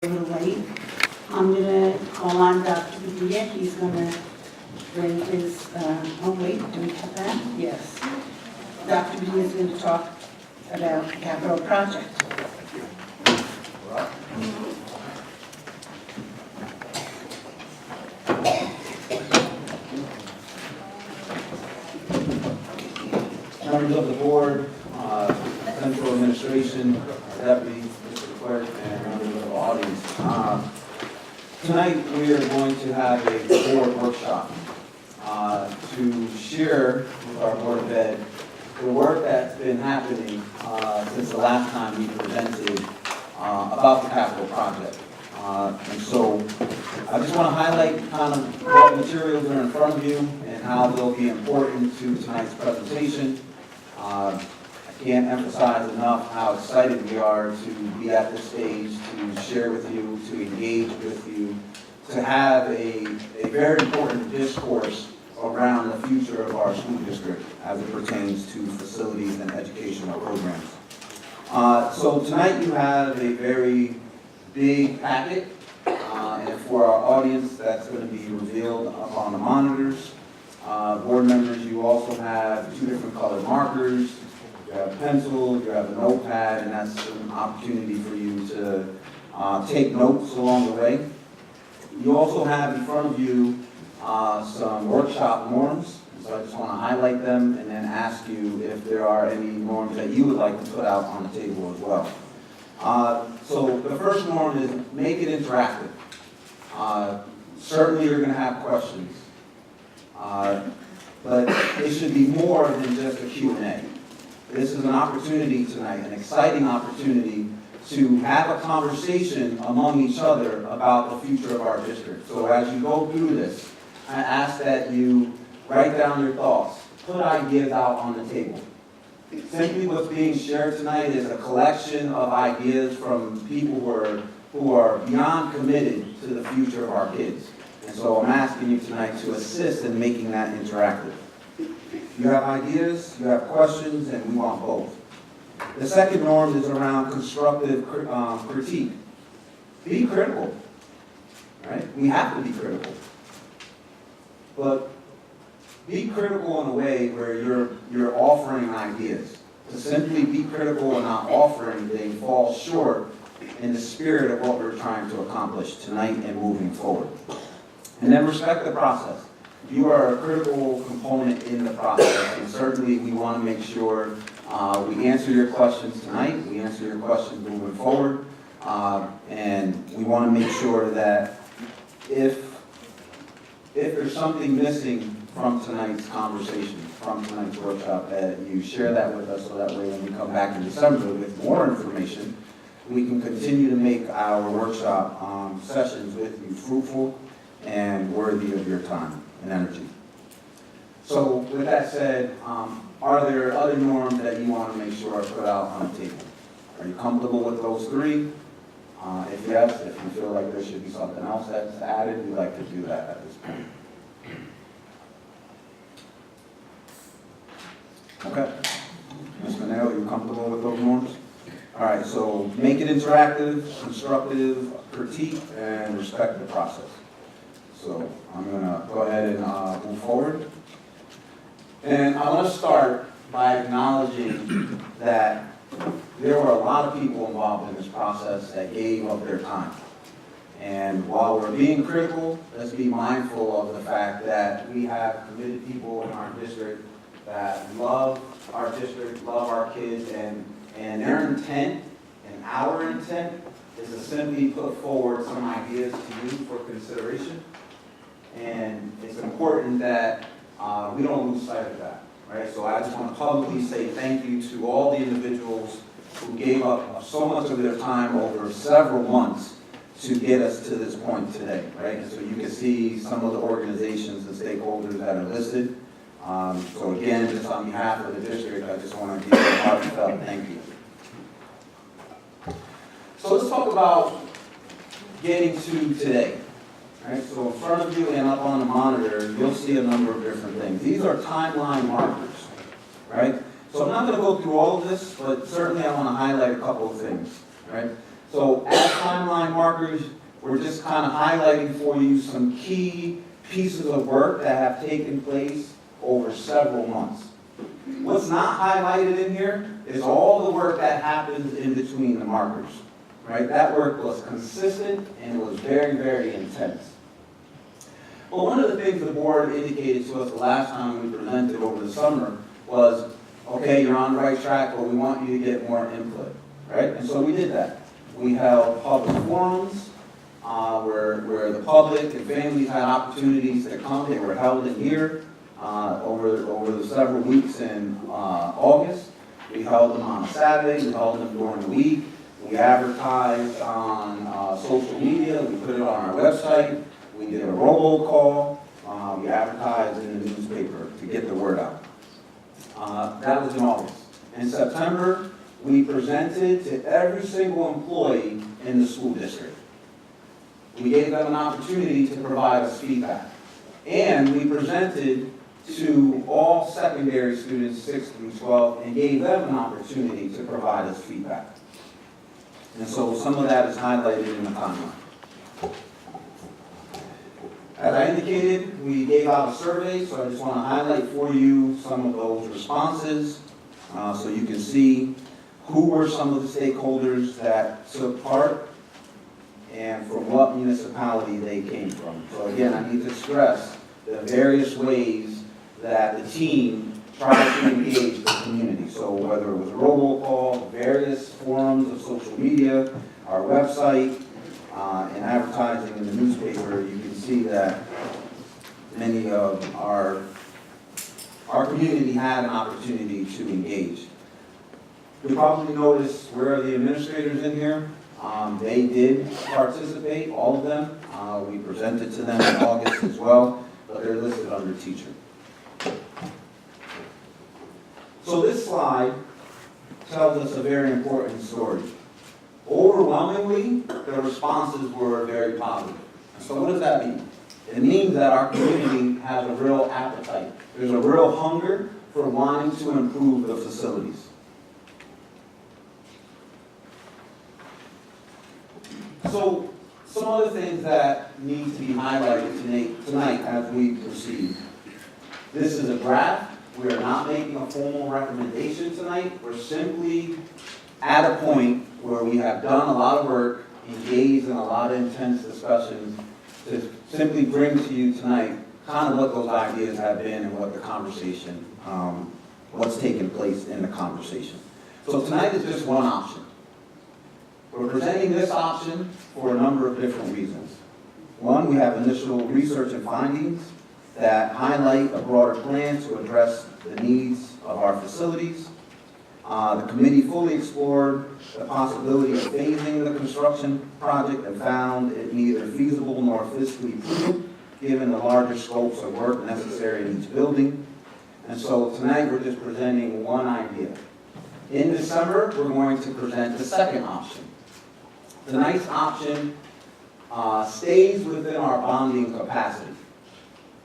Late. I'm going to call on Dr. Padilla. He's going to bring his, oh wait, do we have that? Yes. Dr. Padilla is going to talk about capital projects. Members of the board, central administration, deputy, Mr. Clerk, and members of the audience. Tonight we are going to have a board workshop to share with our Board of Ed the work that's been happening since the last time we presented about the capital project. And so I just want to highlight kind of what materials are in front of you and how they'll be important to tonight's presentation. I can't emphasize enough how excited we are to be at this stage, to share with you, to engage with you, to have a very important discourse around the future of our school district as it pertains to facilities and educational programs. So tonight you have a very big packet, and for our audience that's going to be revealed up on the monitors. Board members, you also have 2 different colored markers. You have a pencil, you have a notepad, and that's an opportunity for you to take notes along the way. You also have in front of you some workshop norms, so I just want to highlight them and then ask you if there are any norms that you would like to put out on the table as well. So the first norm is make it interactive. Certainly you're going to have questions. But it should be more than just a Q&A. This is an opportunity tonight, an exciting opportunity to have a conversation among each other about the future of our district. So as you go through this, I ask that you write down your thoughts, put ideas out on the table. Simply what's being shared tonight is a collection of ideas from people who are beyond committed to the future of our kids. And so I'm asking you tonight to assist in making that interactive. You have ideas, you have questions, and we want both. The second norm is around constructive critique. Be critical, right? We have to be critical. But be critical in a way where you're offering ideas. To simply be critical and not offer anything falls short in the spirit of what we're trying to accomplish tonight and moving forward. And then respect the process. You are a critical component in the process, and certainly we want to make sure we answer your questions tonight, we answer your questions moving forward, and we want to make sure that if there's something missing from tonight's conversation, from tonight's workshop, that you share that with us so that way when we come back in December with more information, we can continue to make our workshop sessions with you fruitful and worthy of your time and energy. So with that said, are there other norms that you want to make sure are put out on the table? Are you comfortable with those 3? If yes, if you feel like there should be something else that's added, we'd like to do that at this point. Okay. Ms. Manel, are you comfortable with those norms? All right, so make it interactive, constructive, critique, and respect the process. So I'm going to go ahead and move forward. And I want to start by acknowledging that there were a lot of people involved in this process that gave up their time. And while we're being critical, let's be mindful of the fact that we have committed people in our district that love our district, love our kids, and their intent and our intent is to simply put forward some ideas to you for consideration. And it's important that we don't lose sight of that, right? So I just want to publicly say thank you to all the individuals who gave up so much of their time over several months to get us to this point today, right? And so you can see some of the organizations and stakeholders that are listed. So again, just on behalf of the district, I just want to give you a heartfelt thank you. So let's talk about getting to today. Right, so in front of you and up on the monitor, you'll see a number of different things. These are timeline markers, right? So I'm not going to go through all of this, but certainly I want to highlight a couple of things, right? So as timeline markers, we're just kind of highlighting for you some key pieces of work that have taken place over several months. What's not highlighted in here is all the work that happens in between the markers, right? That work was consistent and it was very, very intense. Well, one of the things the board indicated to us the last time we presented over the summer was, okay, you're on the right track, but we want you to get more input, right? And so we did that. We held public forums where the public and families had opportunities to come. They were held in here over the several weeks in August. We held them on a Saturday. We held them during the week. We advertised on social media. We put it on our website. We did a robocall. We advertised in the newspaper to get the word out. That was in August. In September, we presented to every single employee in the school district. We gave them an opportunity to provide us feedback. And we presented to all secondary students, 6 through 12, and gave them an opportunity to provide us feedback. And so some of that is highlighted in the timeline. As I indicated, we gave out a survey, so I just want to highlight for you some of those responses so you can see who were some of the stakeholders that took part and from what municipality they came from. So again, I need to stress the various ways that the team tried to engage the community. So whether it was a robocall, various forums of social media, our website, and advertising in the newspaper, you can see that many of our community had an opportunity to engage. You probably noticed where are the administrators in here. They did participate, all of them. We presented to them in August as well, but they're listed under teacher. So this slide tells us a very important story. Overwhelmingly, the responses were very positive. So what does that mean? It means that our community has a real appetite. There's a real hunger for wanting to improve the facilities. So some other things that need to be highlighted tonight as we proceed. This is a graph. We are not making a formal recommendation tonight. We're simply at a point where we have done a lot of work, engaged in a lot of intense discussions to simply bring to you tonight kind of what those ideas have been and what the conversation, what's taken place in the conversation. So tonight is just one option. We're presenting this option for a number of different reasons. One, we have initial research and findings that highlight a broader plan to address the needs of our facilities. The committee fully explored the possibility of phasing the construction project and found it neither feasible nor fiscally prudent, given the larger scopes of work necessary in each building. And so tonight we're just presenting one idea. In December, we're going to present the second option. Tonight's option stays within our bonding capacity.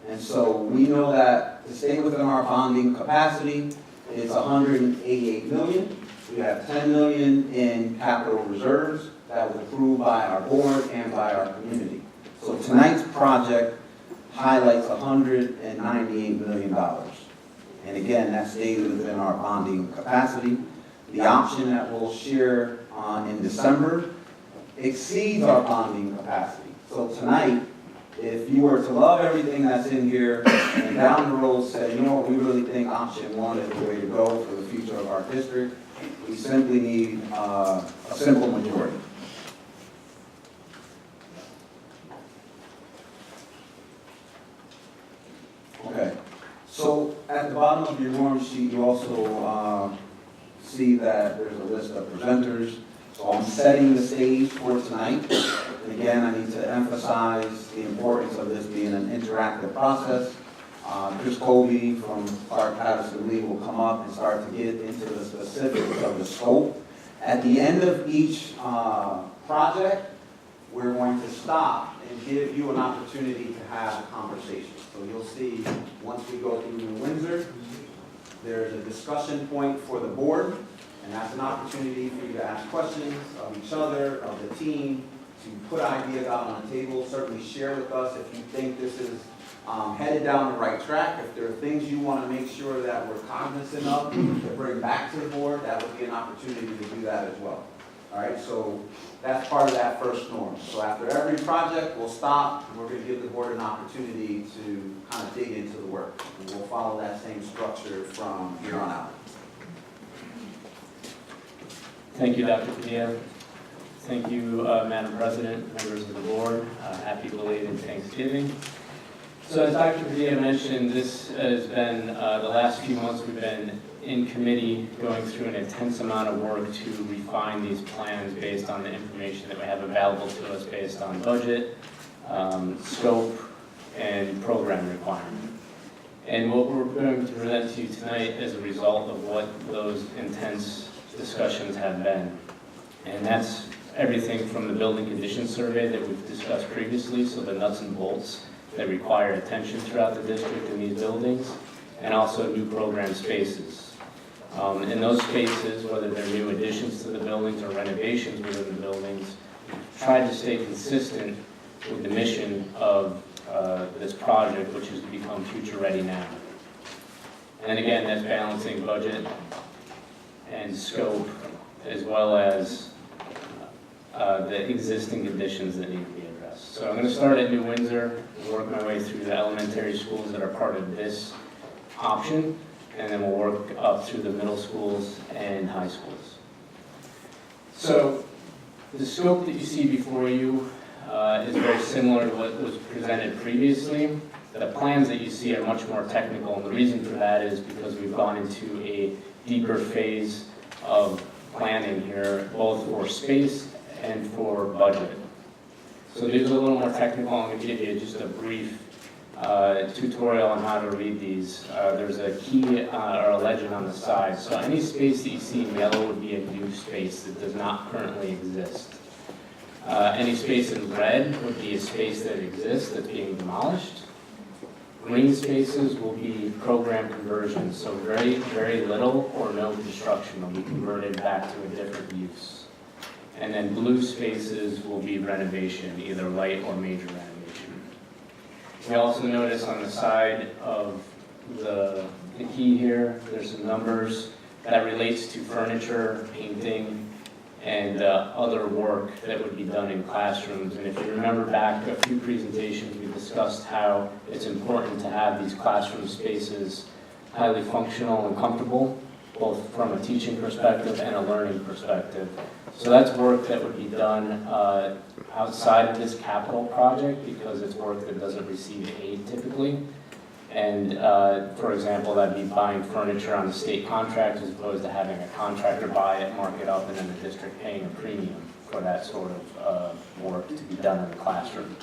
And so we know that to stay within our bonding capacity is $188 million. We have $10 million in capital reserves that was approved by our board and by our community. So tonight's project highlights $198 million. And again, that stays within our bonding capacity. The option that we'll share in December exceeds our bonding capacity. So tonight, if you were to love everything that's in here and down the road say, you know what, we really think option one is the way to go for the future of our district, we simply need a simple majority. Okay, so at the bottom of your norm sheet, you also see that there's a list of presenters. So I'm setting the stage for tonight. And again, I need to emphasize the importance of this being an interactive process. Chris Colby from Clark Patterson Lee will come up and start to get into the specifics of the scope. At the end of each project, we're going to stop and give you an opportunity to have a conversation. So you'll see, once we go through New Windsor, there's a discussion point for the board. And that's an opportunity for you to ask questions of each other, of the team, to put ideas out on the table. Certainly share with us if you think this is headed down the right track. If there are things you want to make sure that we're cognizant of to bring back to the board, that would be an opportunity to do that as well. All right, so that's part of that first norm. So after every project, we'll stop, and we're going to give the board an opportunity to kind of dig into the work. And we'll follow that same structure from here on out. Thank you, Dr. Padilla. Thank you, Madam President, members of the board. Happy belated Thanksgiving. So as Dr. Padilla mentioned, this has been the last few months we've been in committee going through an intense amount of work to refine these plans based on the information that we have available to us based on budget, scope, and program requirement. And what we're going to present to you tonight is a result of what those intense discussions have been. And that's everything from the building condition survey that we've discussed previously, so the nuts and bolts that require attention throughout the district in these buildings, and also new program spaces. In those spaces, whether they're new additions to the buildings or renovations within the buildings, try to stay consistent with the mission of this project, which is to become future ready now. And again, that's balancing budget and scope, as well as the existing conditions that need to be addressed. So I'm going to start at New Windsor and work my way through the elementary schools that are part of this option, and then we'll work up through the middle schools and high schools. So the scope that you see before you is very similar to what was presented previously. The plans that you see are much more technical, and the reason for that is because we've gone into a deeper phase of planning here, both for space and for budget. So these are a little more technical. I'm going to give you just a brief tutorial on how to read these. There's a key or a legend on the side. So any space that you see in yellow would be a new space that does not currently exist. Any space in red would be a space that exists that's being demolished. Green spaces will be program conversions, so very, very little or no construction will be converted back to a different use. And then blue spaces will be renovation, either light or major renovation. We also notice on the side of the key here, there's some numbers that relates to furniture, painting, and other work that would be done in classrooms. And if you remember back a few presentations, we discussed how it's important to have these classroom spaces highly functional and comfortable, both from a teaching perspective and a learning perspective. So that's work that would be done outside of this capital project because it's work that doesn't receive aid typically. And for example, that'd be buying furniture on the state contract as opposed to having a contractor buy it, mark it up, and then the district paying a premium for that sort of work to be done in the classroom.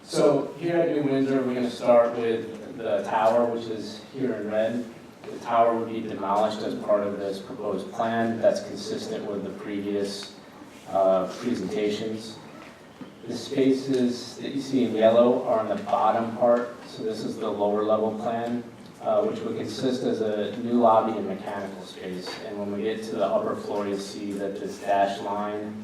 So here at New Windsor, we're going to start with the tower, which is here in red. The tower would be demolished as part of this proposed plan. That's consistent with the previous presentations. The spaces that you see in yellow are on the bottom part, so this is the lower level plan, which would consist as a new lobby and mechanical space. And when we get to the upper floor, you'll see that this dashed line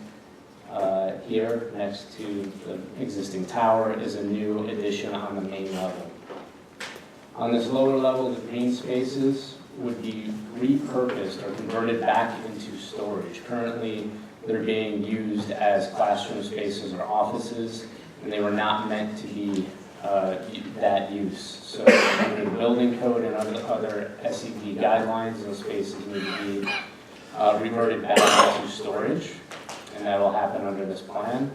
here next to the existing tower is a new addition on the main level. On this lower level, the green spaces would be repurposed or converted back into storage. Currently, they're being used as classroom spaces or offices, and they were not meant to be that use. So under the building code and other SED guidelines, those spaces need to be reverted back into storage, and that will happen under this plan.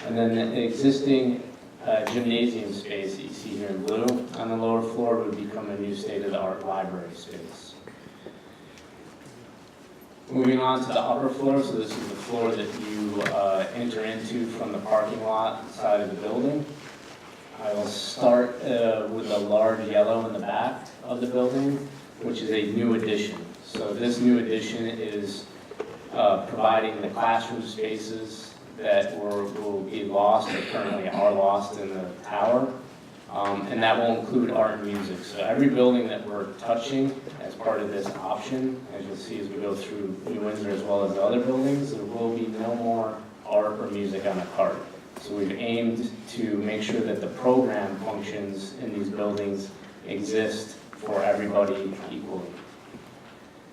And then the existing gymnasium space that you see here in blue on the lower floor would become a new state-of-the-art library space. Moving on to the upper floor, so this is the floor that you enter into from the parking lot side of the building. I will start with the large yellow in the back of the building, which is a new addition. So this new addition is providing the classroom spaces that will be lost or currently are lost in the tower. And that will include art and music. So every building that we're touching as part of this option, as you'll see as we go through New Windsor as well as the other buildings, there will be no more art or music on a cart. So we've aimed to make sure that the program functions in these buildings exist for everybody equally.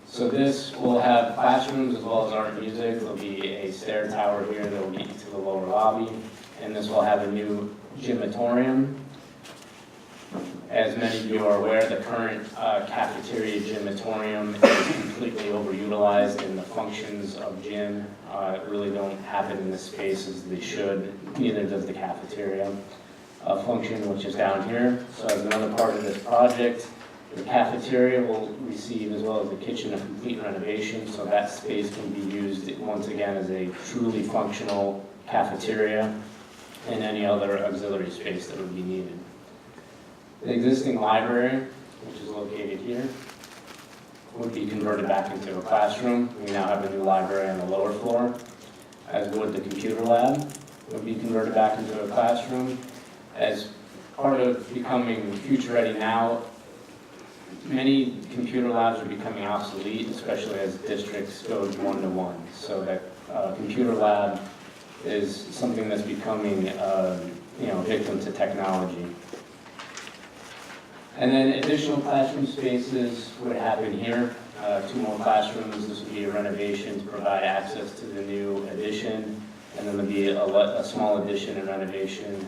So this will have classrooms as well as art and music. There'll be a stair tower here that will lead to the lower lobby. And this will have a new gymatorium. As many of you are aware, the current cafeteria gymatorium is completely overutilized, and the functions of gym really don't happen in the space as they should. Neither does the cafeteria function, which is down here. So as another part of this project, the cafeteria will receive, as well as the kitchen, a complete renovation, so that space can be used once again as a truly functional cafeteria and any other auxiliary space that would be needed. The existing library, which is located here, would be converted back into a classroom. We now have a new library on the lower floor, as would the computer lab, would be converted back into a classroom. As part of becoming future ready now, many computer labs are becoming obsolete, especially as districts go one-to-one. So that computer lab is something that's becoming victim to technology. And then additional classroom spaces would happen here. 2 more classrooms. This would be a renovation to provide access to the new addition. And then there'll be a small addition and renovation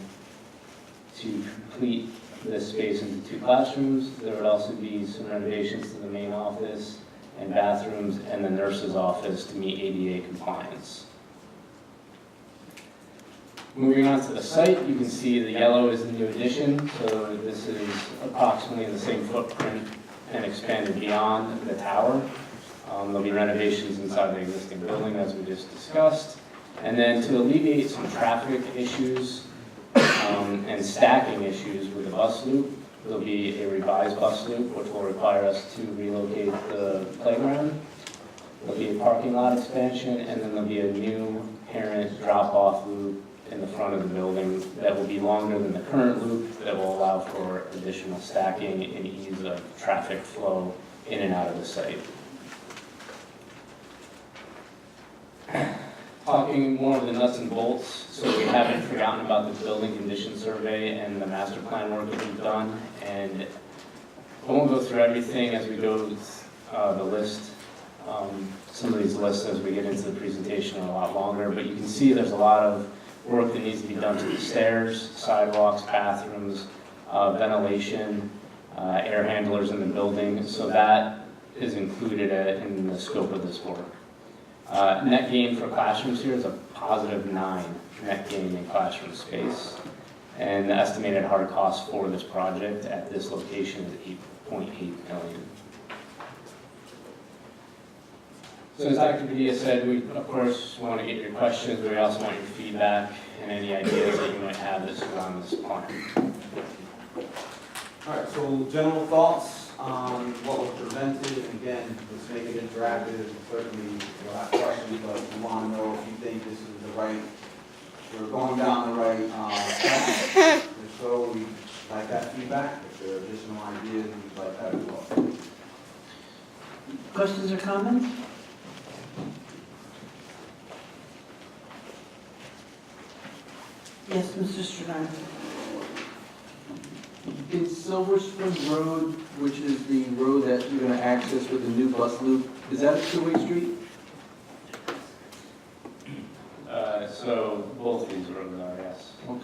to complete this space into 2 classrooms. There would also be some renovations to the main office and bathrooms and the nurse's office to meet ADA compliance. Moving on to the site, you can see the yellow is the new addition, so this is approximately the same footprint and expanded beyond the tower. There'll be renovations inside the existing building as we just discussed. And then to alleviate some traffic issues and stacking issues with the bus loop, there'll be a revised bus loop which will require us to relocate the playground. There'll be a parking lot expansion, and then there'll be a new parent drop-off loop in the front of the building that will be longer than the current loop, that will allow for additional stacking and ease of traffic flow in and out of the site. Talking more of the nuts and bolts, so we haven't forgotten about the building condition survey and the master plan work that we've done, and I won't go through everything as we go the list. Some of these lists as we get into the presentation are a lot longer, but you can see there's a lot of work that needs to be done to the stairs, sidewalks, bathrooms, ventilation, air handlers in the building, so that is included in the scope of this work. Net gain for classrooms here is a +9 net gain in classroom space, and the estimated hard cost for this project at this location is $8.8 million. So as Dr. Padilla said, we of course want to get your questions, but we also want your feedback and any ideas that you might have that surround this plan. All right, so general thoughts on what was presented, and again, let's make it interactive. Certainly you'll have questions, but we want to know if you think this is the right, we're going down the right path. If so, we'd like that feedback. If there are additional ideas, we'd like that as well. Questions or comments? Yes, Mr. Stradone. In Silver Spring Road, which is the road that you're going to access with the new bus loop, is that a two-way street? So both of these roads are, yes. Okay.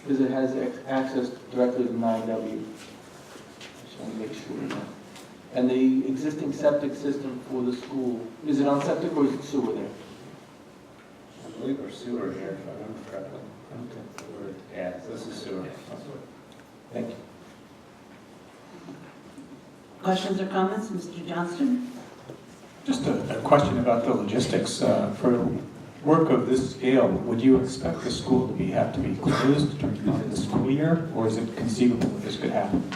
Because it has access directly to 9W. Just want to make sure. And the existing septic system for the school, is it on septic or is it sewer there? I believe we're sewer here, if I remember correctly. Okay. Yeah, this is sewer. Thank you. Questions or comments, Mr. Johnston? Just a question about the logistics. For work of this scale, would you expect the school to have to be closed during the school year, or is it conceivable that this could happen?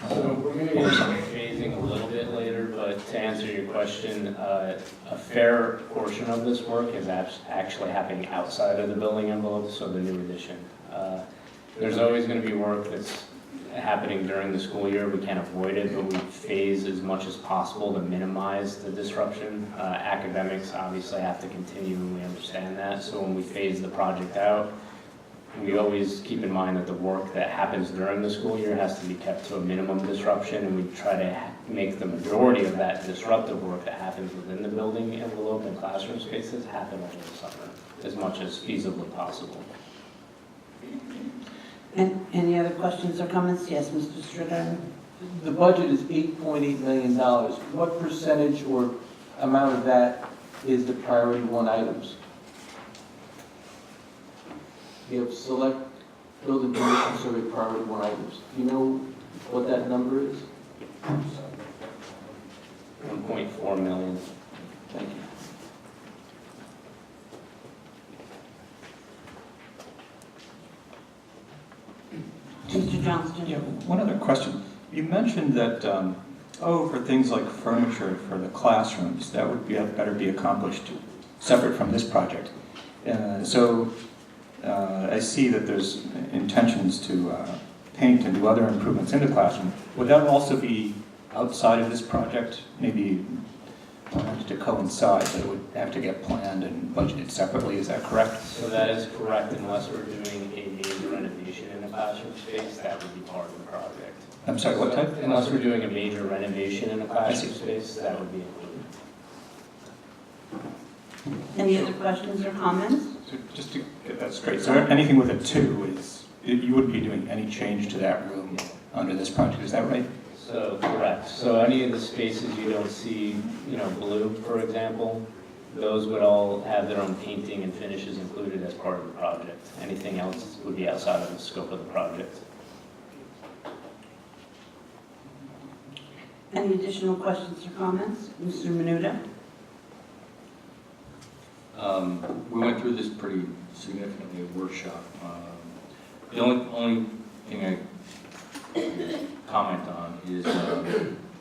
So we're going to get into phasing a little bit later, but to answer your question, a fair portion of this work is actually happening outside of the building envelope, so the new addition. There's always going to be work that's happening during the school year. We can't avoid it, but we phase as much as possible to minimize the disruption. Academics obviously have to continue, and we understand that. So when we phase the project out, we always keep in mind that the work that happens during the school year has to be kept to a minimum disruption, and we try to make the majority of that disruptive work that happens within the building envelope and classroom spaces happen over the summer, as much as feasibly possible. And any other questions or comments? Yes, Mr. Stritter? The budget is $8.8 million. What percentage or amount of that is the priority one items? You have select building condition survey priority one items. Do you know what that number is? 1.4 million. Thank you. Mr. Johnston? Yeah, one other question. You mentioned that, for things like furniture for the classrooms, that would better be accomplished separate from this project. I see that there's intentions to paint and do other improvements in the classroom. Would that also be outside of this project, maybe to coincide, but it would have to get planned and budgeted separately, is that correct? So that is correct, unless we're doing a major renovation in the classroom space, that would be part of the project. I'm sorry, what type? Unless we're doing a major renovation in a classroom space, that would be included. Any other questions or comments? So just to get that straight, so anything with a 2 you wouldn't be doing any change to that room under this project, is that right? So, correct. So any of the spaces you don't see, blue, for example, those would all have their own painting and finishes included as part of the project. Anything else would be outside of the scope of the project. Any additional questions or comments? Mr. Menuda? We went through this pretty significantly at workshop. The only thing I comment on is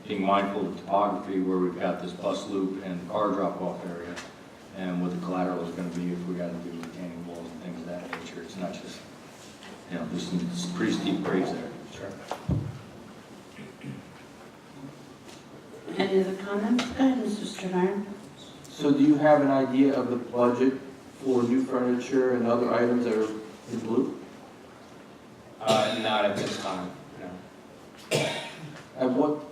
being mindful of topography, where we've got this bus loop and car drop-off area, and what the collateral is going to be if we got to do retaining walls and things of that nature. It's not just, there's some pretty steep grades there. Sure. Any other comments? Go ahead, Mr. Stradine. So do you have an idea of the budget for new furniture and other items that are in blue? Not at this time, no. At what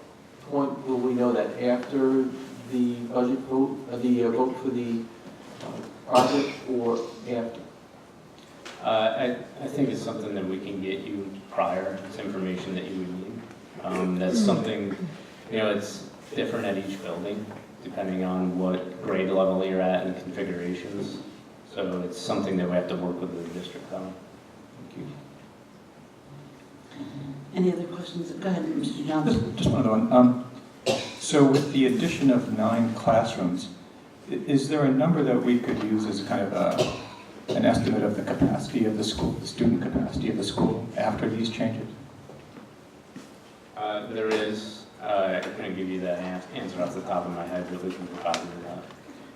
point will we know that? After the budget vote, the vote for the project, or after? I think it's something that we can get you prior. It's information that you would need. That's something, it's different at each building, depending on what grade level you're at and configurations. So it's something that we have to work with the district on. Thank you. Any other questions? Go ahead, Mr. Johnson. Just one other one. So with the addition of 9 classrooms, is there a number that we could use as kind of an estimate of the capacity of the school, the student capacity of the school after these changes? There is. I couldn't give you that answer off the top of my head, but we can provide you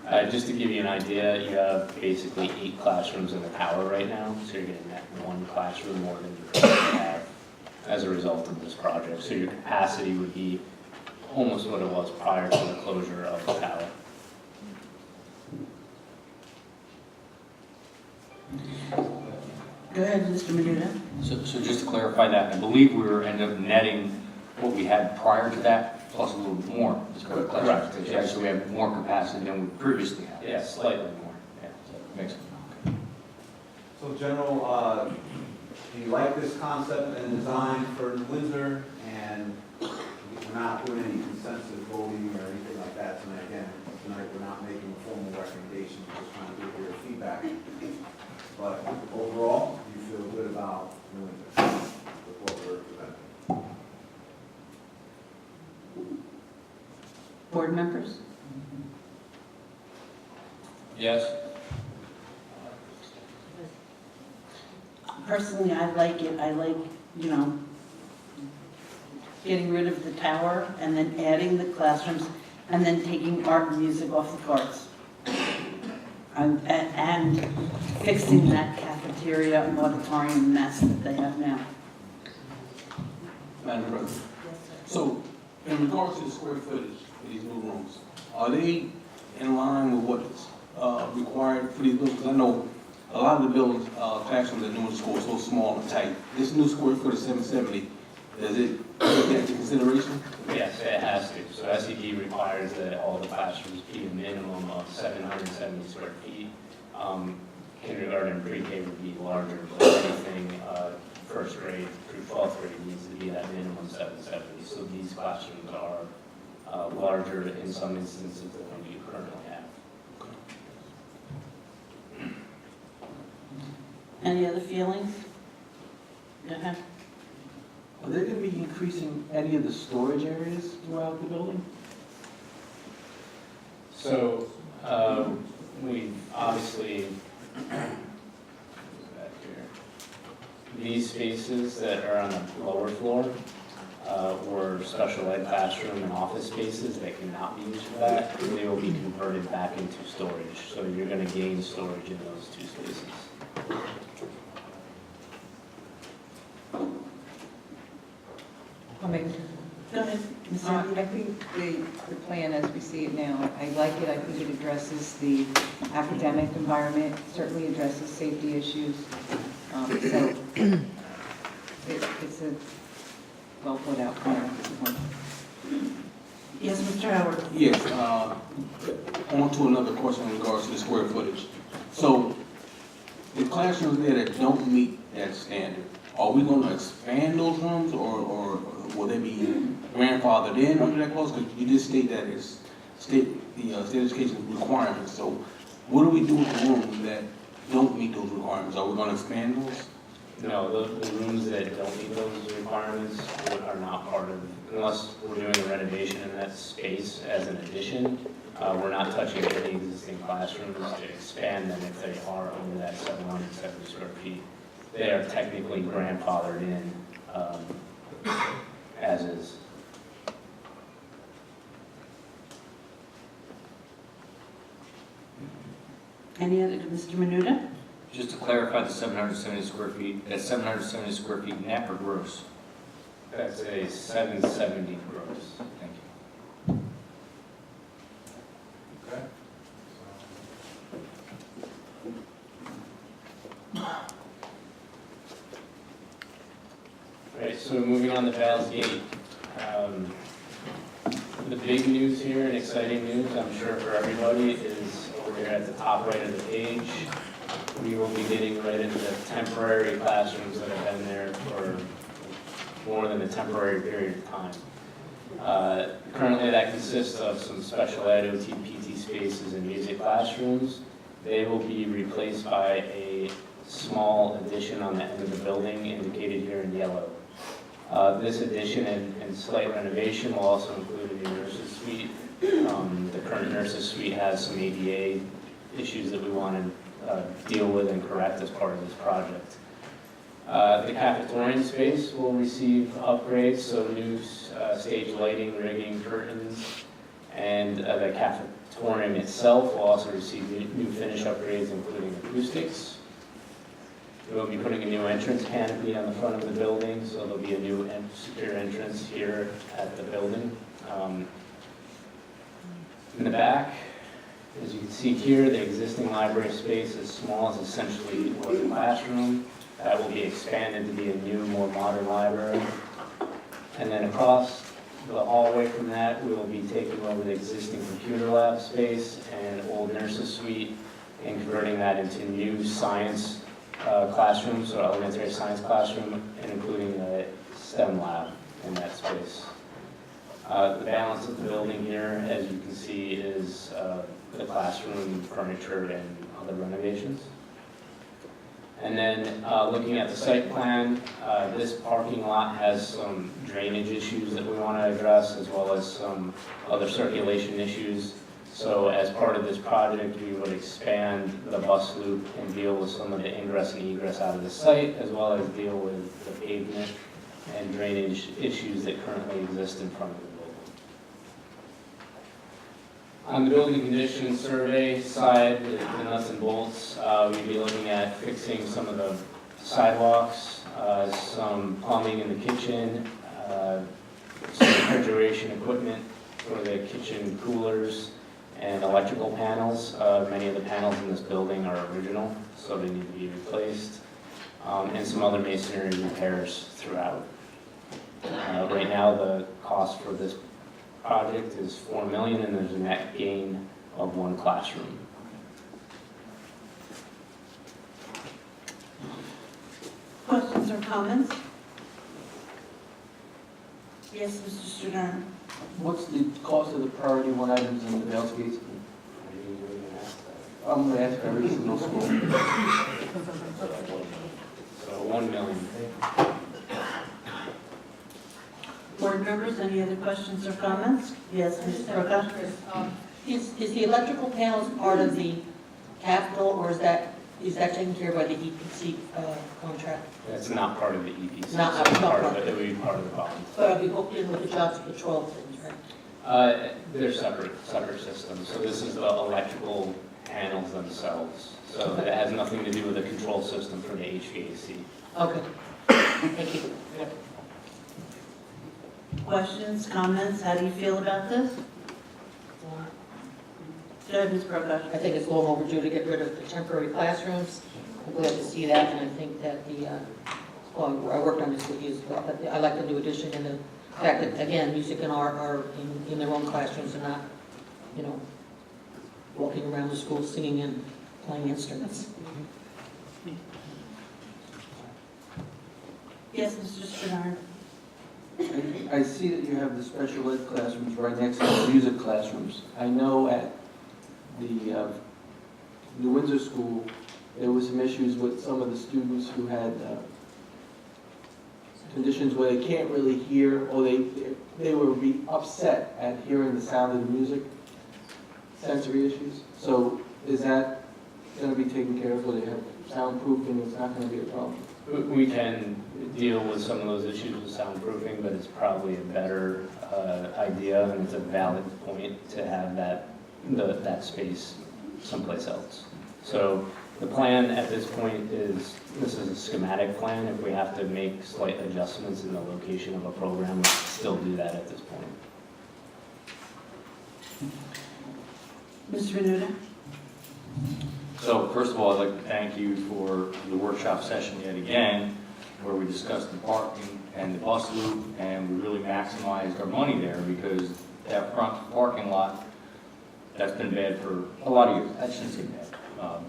that. Just to give you an idea, you have basically 8 classrooms in the tower right now, so you're getting that 1 classroom more than you currently have as a result of this project. So your capacity would be almost what it was prior to the closure of the tower. Go ahead, Mr. Menuda. So just to clarify that, I believe we were ended up netting what we had prior to that, plus a little bit more. Correct. Yeah, so we have more capacity than we previously had. Yeah, slightly more. Yeah. Makes sense. So General, do you like this concept and design for New Windsor? And we're not doing any consensus voting or anything like that tonight. Again, tonight we're not making a formal recommendation, we're just trying to get your feedback. But overall, you feel good about New Windsor with what we're presenting? Board members? Yes. Personally, I like it. I like, getting rid of the tower and then adding the classrooms and then taking art and music off the carts. And fixing that cafeteria and auditorium mess that they have now. Madam President. So, in regards to the square footage of these new rooms, are they in line with what's required for these buildings? 'Cause I know a lot of the buildings, classrooms at Newburgh School are so small and tight. This new square footage, 770, does it take that into consideration? Yes, it has to. So SED requires that all the classrooms be a minimum of 770 square feet. Kindergarten and pre-K would be larger, but anything first grade through 12th grade needs to be that minimum 770. So these classrooms are larger in some instances than what you currently have. Any other feelings? Go ahead. Are they going to be increasing any of the storage areas throughout the building? So we've obviously, back here, these spaces that are on the lower floor were special ed classroom and office spaces that cannot be used for that. They will be converted back into storage. So you're going to gain storage in those two spaces. I'll make, Go ahead, Ms. I Sandra. think the plan as we see it now, I like it. I think it addresses the academic environment, certainly addresses safety issues. So it's a well thought out plan. Yes, Mr. Howard. Yes, on to another question in regards to the square footage. So, the classrooms there that don't meet that standard, are we going to expand those rooms, or will they be grandfathered in under that clause? Because you did state that it's state education requirements. So, what do we do with the rooms that don't meet those requirements? Are we going to expand those? No, the rooms that don't meet those requirements are not part of, unless we're doing a renovation in that space as an addition, we're not touching any existing classrooms to expand them if they are under that 770 square feet. They are technically grandfathered in as is. Any other, Mr. Menuda? Just to clarify the 770 square feet, that's 770 square feet net or gross? That's a 770 gross. Thank you. Okay. Right, so moving on to Val's Gate. The big news here and exciting news, I'm sure for everybody, is over here at the top right of the page. We will be getting right into the temporary classrooms that have been there for more than a temporary period of time. Currently that consists of some special ed, OT, PT spaces and music classrooms. They will be replaced by a small addition on the end of the building indicated here in yellow. This addition and slight renovation will also include a new nurses suite. The current nurses suite has some ADA issues that we want to deal with and correct as part of this project. The cafetorium space will receive upgrades, so new stage lighting, rigging, curtains, and the cafetorium itself will also receive new finish upgrades, including acoustics. We will be putting a new entrance canopy on the front of the building, so there'll be a new secure entrance here at the building. In the back, as you can see here, the existing library space is small, as essentially was a classroom. That will be expanded to be a new, more modern library. And then across the hallway from that, we will be taking over the existing computer lab space and old nurses suite and converting that into new science classrooms, so elementary science classroom, and including a STEM lab in that space. The balance of the building here, as you can see, is the classroom, furniture, and other renovations. And then looking at the site plan, this parking lot has some drainage issues that we want to address, as well as some other circulation issues. So as part of this project, we would expand the bus loop and deal with some of the ingress and egress out of the site, as well as deal with the pavement and drainage issues that currently exist in front of the building. On the building condition survey side, the nuts and bolts, we'd be looking at fixing some of the sidewalks, some plumbing in the kitchen, some refrigeration equipment for the kitchen coolers and electrical panels. Many of the panels in this building are original, so they need to be replaced, and some other masonry repairs throughout. Right now, the cost for this project is $4 million, and there's a net gain of 1 classroom. Questions or comments? Yes, Mr. Stradone. What's the cost of the priority one items in the Vales Gates? I'm going to ask every single school. So $1 million. Board members, any other questions or comments? Yes, Ms. Prokop? Is the electrical panels part of the capital, or is that taken care of by the EPC contract? That's not part of the EPC. Not so part of of it. It would be part of the bond. But I'll be hooked in with the jobs patrol things, right? They're separate systems. So this is the electrical panels themselves. So it has nothing to do with the control system for the HVAC. Okay, thank you. Questions, comments? How do you feel about this? Go ahead, Ms. Prokop. I think it's long overdue to get rid of the temporary classrooms. I'm glad to see that, and I think that I worked on this with you as well, but I like the new addition and the fact that, again, music and art are in their own classrooms and not, walking around the school singing and playing instruments. Yes, Mr. Stradone. I see that you have the special ed classrooms right next to the music classrooms. I know at the New Windsor School, there was some issues with some of the students who had conditions where they can't really hear, or they will be upset at hearing the sound of the music, sensory issues. So is that going to be taken care of, where they have soundproofing? It's not going to be a problem? We can deal with some of those issues with soundproofing, but it's probably a better idea, and it's a valid point to have that space someplace else. So the plan at this point is, this is a schematic plan. If we have to make slight adjustments in the location of a program, we can still do that at this point. Mr. Renuda? So first of all, I'd like to thank you for the workshop session yet again, where we discussed the parking and the bus loop, and we really maximized our money there, because that front parking lot, that's been bad for a lot of years. I shouldn't say bad.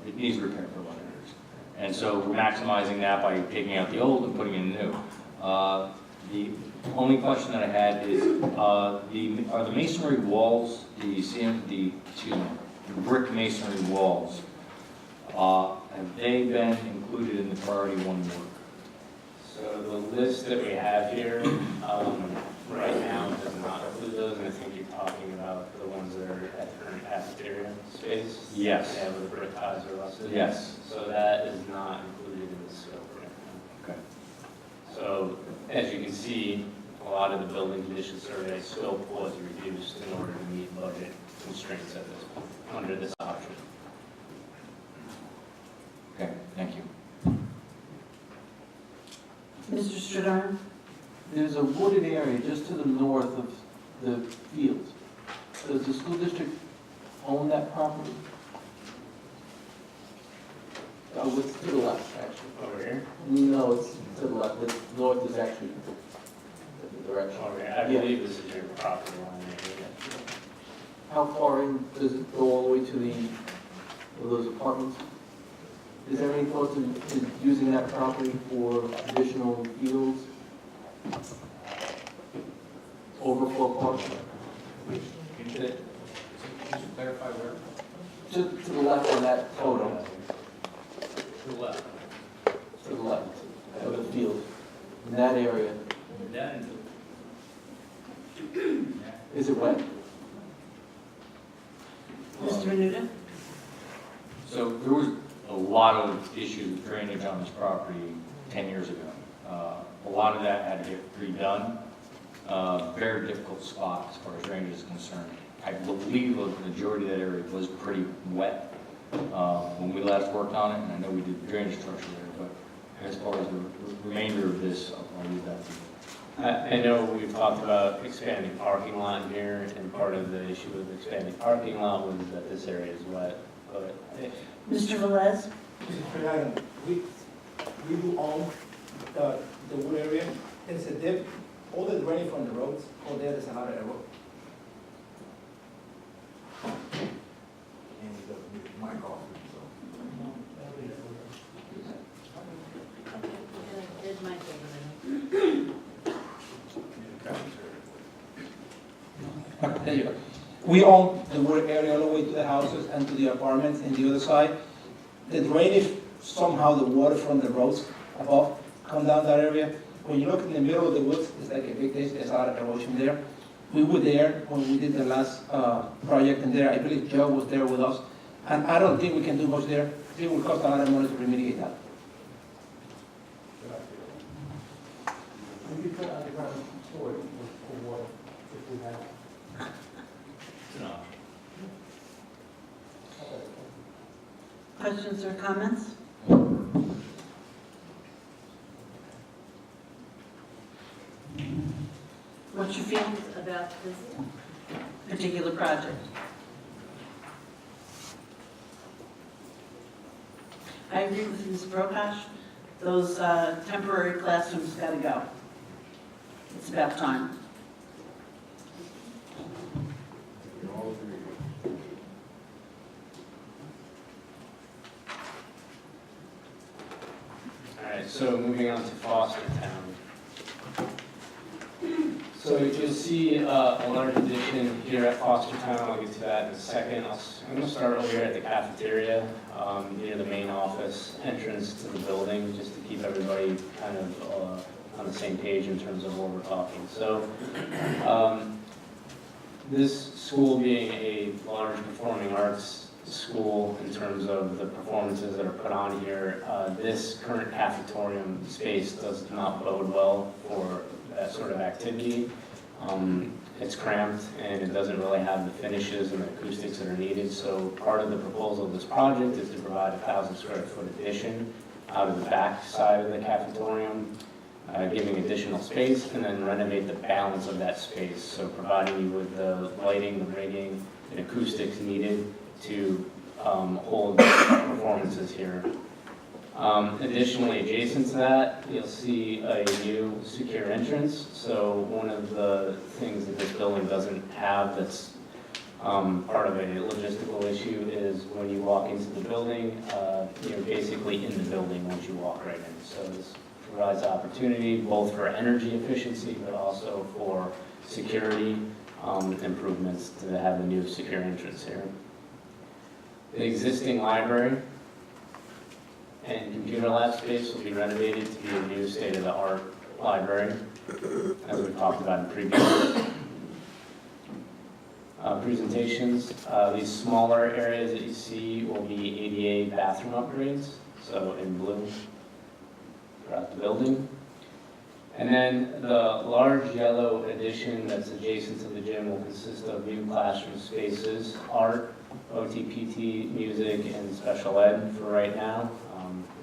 It needs repair for a lot of years. And so we're maximizing that by taking out the old and putting in new. The only question that I had is, are the masonry walls, the brick masonry walls, have they been included in the priority one work? So the list that we have here right now does not include those, and I think you're talking about the ones that are at the current cafeteria space? Yes. Yeah, with the brick ties are listed? Yes. So that is not included in the scope right now. Okay. So as you can see, a lot of the building condition survey scope was reduced in order to meet budget constraints at this point, under this option. Okay, thank you. Mr. Stradone? There's a wooded area just to the north of the field. Does the school district own that property? Oh, it's to the left, actually. Over here? No, it's to the left. The north is actually the direction. Over here. I believe this is your property line right here. How far in does it go all the way to those apartments? Is there any thought to using that property for additional fields? Overflow parking? Could you clarify where? To the left of that photo, To the left. to the left of the field, in that area. Is it wet? Mr. Renuda? So there was a lot of issues with drainage on this property 10 years ago. A lot of that had to get redone. Very difficult spot as far as drainage is concerned. I believe the majority of that area was pretty wet when we last worked on it, and I know we did drainage structure there, but as far as the remainder of this, I'll leave that to you. I know we've talked about expanding parking lot here, and part of the issue with expanding parking lot was that this area is wet, but Mr. Velez? Mr. President, we do own the wood area. It's a dip, all the drainage from the roads, all there's a lot of error. And the mic off, so. There you go. We own the wood area all the way to the houses and to the apartments and the other side. The drainage, somehow the water from the roads above come down that area. When you look in the middle of the woods, it's like a big ditch, there's a lot of erosion there. We were there when we did the last project in there. I believe Joe was there with us. And I don't think we can do much there. It will cost a lot of money to remediate that. We could put underground storage for water if we had. Questions or comments? What's your feelings about this particular project? I agree with Ms. Prakash. Those temporary classrooms got to go. It's about time. all right, so moving on to Fostertown. So you'll see a large addition here at Fostertown. I'll get to that in a second. I'm going to start over here at the cafeteria, near the main office entrance to the building, just to keep everybody kind of on the same page in terms of what we're talking. So this school being a large performing arts school in terms of the performances that are put on here, this current cafetorium space does not bode well for that sort of activity. It's cramped and it doesn't really have the finishes and the acoustics that are needed. So part of the proposal of this project is to provide a 1,000 square foot addition out of the back side of the cafetorium, giving additional space, and then renovate the balance of that space. So providing you with the lighting, the rigging, and acoustics needed to hold performances here. Additionally, adjacent to that, you'll see a new secure entrance. So one of the things that this building doesn't have that's part of a logistical issue is when you walk into the building, you're basically in the building once you walk right in. So this provides opportunity both for energy efficiency, but also for security improvements to have a new secure entrance here. The existing library and computer lab space will be renovated to be a new state-of-the-art library, as we've talked about in previous presentations. These smaller areas that you see will be ADA bathroom upgrades, so in blue throughout the building. And then the large yellow addition that's adjacent to the gym will consist of new classroom spaces, art, OT/PT, music, and special ed for right now.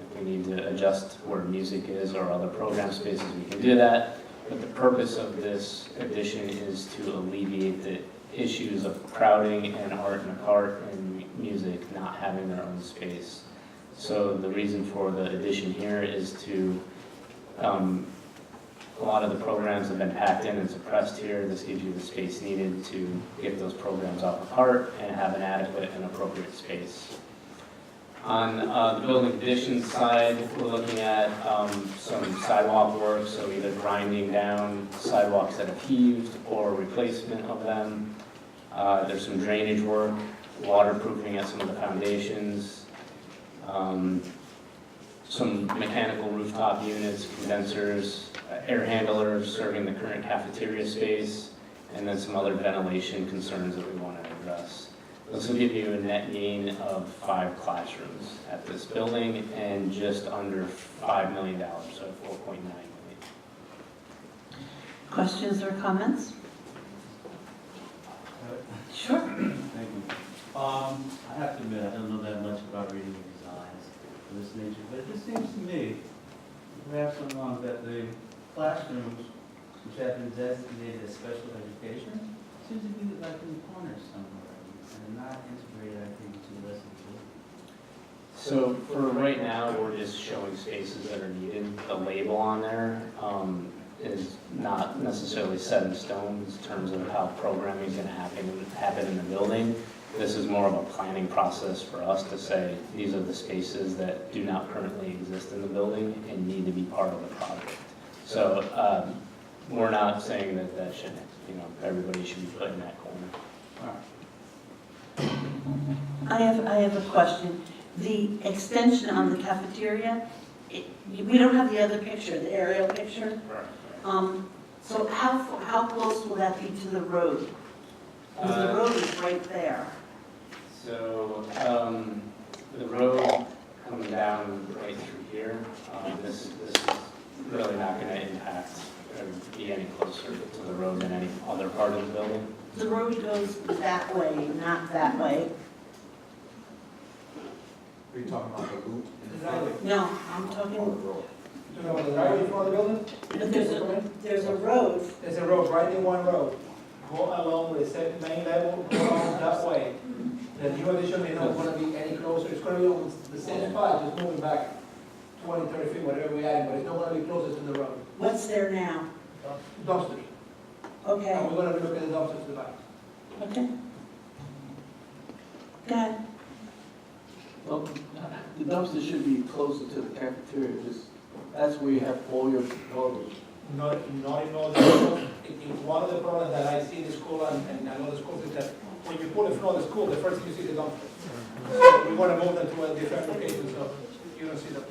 If we need to adjust where music is or other program spaces, we can do that. But the purpose of this addition is to alleviate the issues of crowding and art and art and music not having their own space. So the reason for the addition here is to, a lot of the programs have been packed in and suppressed here. This gives you the space needed to get those programs off apart and have an adequate and appropriate space. On the building addition side, we're looking at some sidewalk work, so either grinding down sidewalks that have heaved or replacement of them. There's some drainage work, waterproofing at some of the foundations, some mechanical rooftop units, condensers, air handlers serving the current cafeteria space, and then some other ventilation concerns that we want to address. This will give you a net gain of 5 classrooms at this building and just under $5 million, so $4.9 million. Questions or comments? Sure. Thank you. I have to admit, I don't know that much about reading the designs of this nature, but it just seems to me, perhaps I'm wrong, that the classrooms which have been designated as special education, seems to be like in the corner somewhere, and not integrated, I think, into the rest of the building. So for right now, we're just showing spaces that are needed. The label on there is not necessarily set in stone in terms of how programming is going to happen in the building. This is more of a planning process for us to say, these are the spaces that do not currently exist in the building and need to be part of the project. So we're not saying that should, everybody should be put in that corner. I have a question. The extension on the cafeteria, we don't have the other picture, the aerial picture. So how close will that be to the road? Because the road is right there. So the road comes down right through here. This is really not going to impact or be any closer to the road than any other part of the building. The road goes that way, not that way. Are you talking about the loop in the front? No, I'm talking, You know, the driveway in front of the building? but there's a road. There's a road, right in one road. Go along with the main level, go along that way. The new addition is not gonna be any closer, it's gonna be on the same spot, just moving back 20, 30 feet, whatever we add, but it's not gonna be closer to the road. What's there now? Dumpsters. Okay, And we're gonna be looking at the dumpsters to the back. okay. Go ahead. Well, the dumpster should be closer to the cafeteria, just, that's where you have all your garbage. Not in all the schools. One of the problems that I see in the school and I know the schools is that when you pull in front of the school, the first thing you see is the dumpster. So we want to move them to a different location, so you don't see them.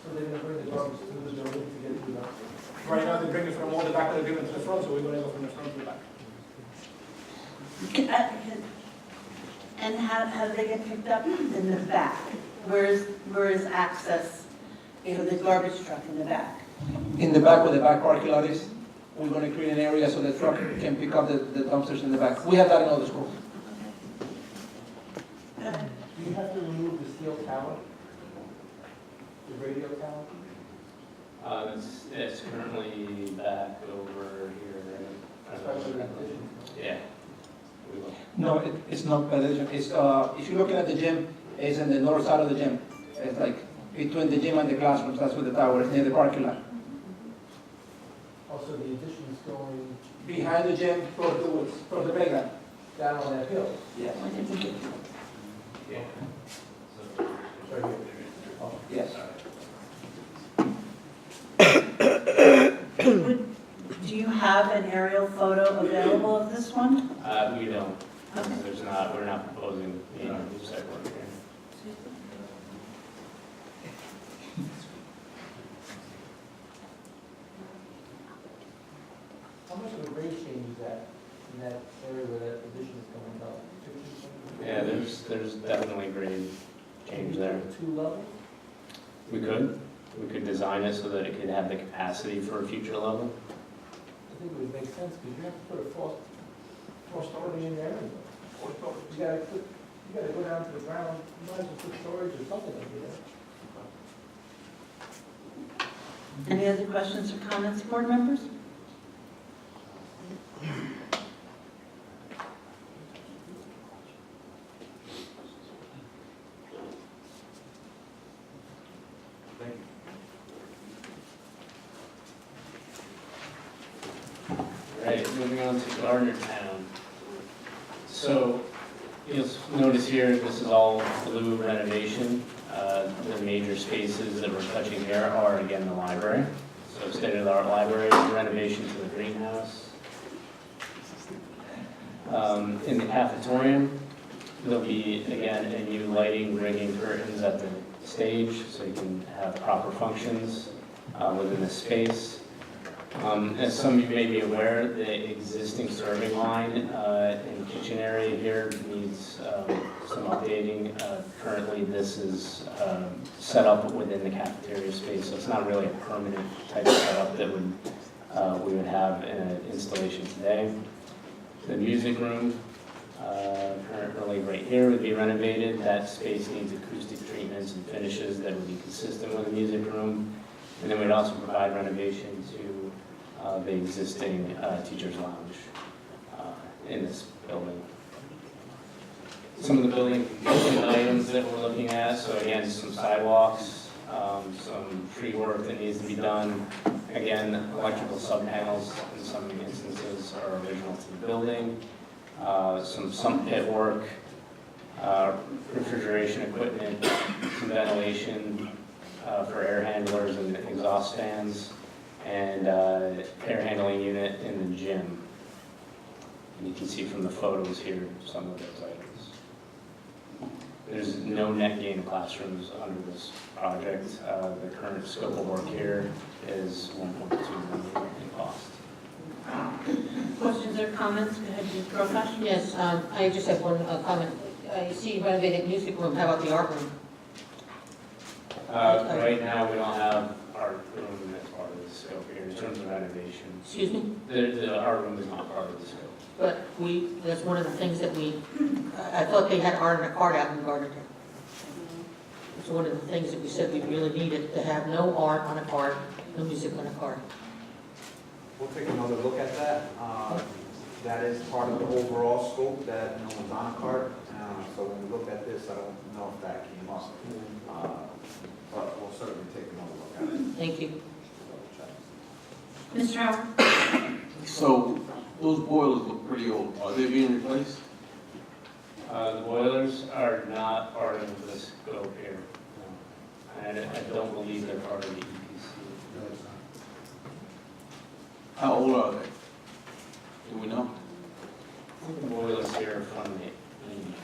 So they're going to bring the garbage to the building to get it to the dumpster. Right now, they bring it from all the back of the building to the front, so we're going to go from the front to the back. And how do they get picked up? In the back? Where is access for the garbage truck in the back? In the back where the back parking lot is, we're going to create an area so the truck can pick up the dumpsters in the back. We have that in all the schools. Go ahead. Do you have to remove the steel tower? The radio tower? It's currently back over here. Yeah. We will. No, it's not by the gym. It's, if you're looking at the gym, it's in the north side of the gym. It's like between the gym and the classrooms, that's where the tower is, near the parking lot. Also, the addition is going Behind the gym, towards the woods, towards the playground. down on that hill. Yes. I didn't get Yeah. Right here. Yes. Do you have an aerial photo available of this one? We don't. Okay. We're not proposing any new site work here. How much of a grade change is that in that area where that addition is going up? Yeah, there's definitely grade change there. 2 levels? We could design it so that it could have the capacity for a future level. I think it would make sense, because you have to put a four story in there anyway. You gotta go down to the ground, you might as well put storage or something in there. Any other questions or comments, board members? Right, moving on to Gardnertown. So you'll notice here, this is all blue renovation. The major spaces that we're touching here are, again, the library. So state-of-the-art library, renovation to the greenhouse. In the cafetorium, there'll be, again, a new lighting, rigging, curtains at the stage, so you can have proper functions within the space. As some of you may be aware, the existing serving line in the kitchen area here needs some updating. Currently, this is set up within the cafeteria space, so it's not really a permanent type of setup that we would have in an installation today. The music room, currently right here, would be renovated. That space needs acoustic treatments and finishes that would be consistent with the music room. And then we'd also provide renovation to the existing teacher's lounge in this building. Some of the building items that we're looking at, so again, some sidewalks, some tree work that needs to be done. Again, electrical sub-panels in some instances are original to the building. Some sump pit work, refrigeration equipment, some ventilation for air handlers and exhaust fans, and air handling unit in the gym. And you can see from the photos here some of those items. There's no net gain classrooms under this project. The current scope of work here is $1.2 million in cost. Questions or comments? Go ahead, Ms. Prakash. Yes, I just have one comment. I see renovated music room, how about the art room? Right now, we don't have art room as part of the scope here in terms of renovation. Excuse me? The art room is not part of the scope. But that's one of the things that I thought they had art and a cart out in Gardner. It's one of the things that we said we really needed, to have no art on a cart, no music on a cart. We'll take another look at that. That is part of the overall scope that was on a cart. So when we look at this, I don't know if that came up. But we'll certainly take another look at it. Thank you. Mr. Howard? So those boilers look pretty old. Are they being replaced? The boilers are not part of the scope here. No. And I don't believe they're part of the EPC. How old are they? Do we know? The boilers here are from the 80s.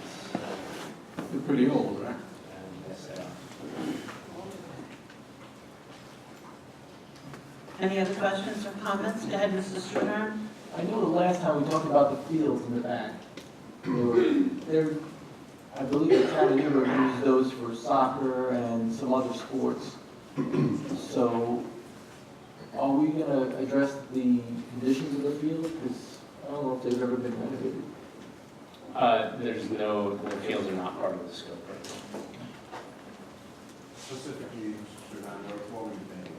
They're pretty old, right? And yes, they are. Any other questions or comments? Go ahead, Mr. Stewart. I know the last time we talked about the fields in the back. I believe the town of Newburgh used those for soccer and some other sports. So are we going to address the conditions of the field? Because I don't know if they've ever been renovated. The fields are not part of the scope right now. Specifically, what were you thinking?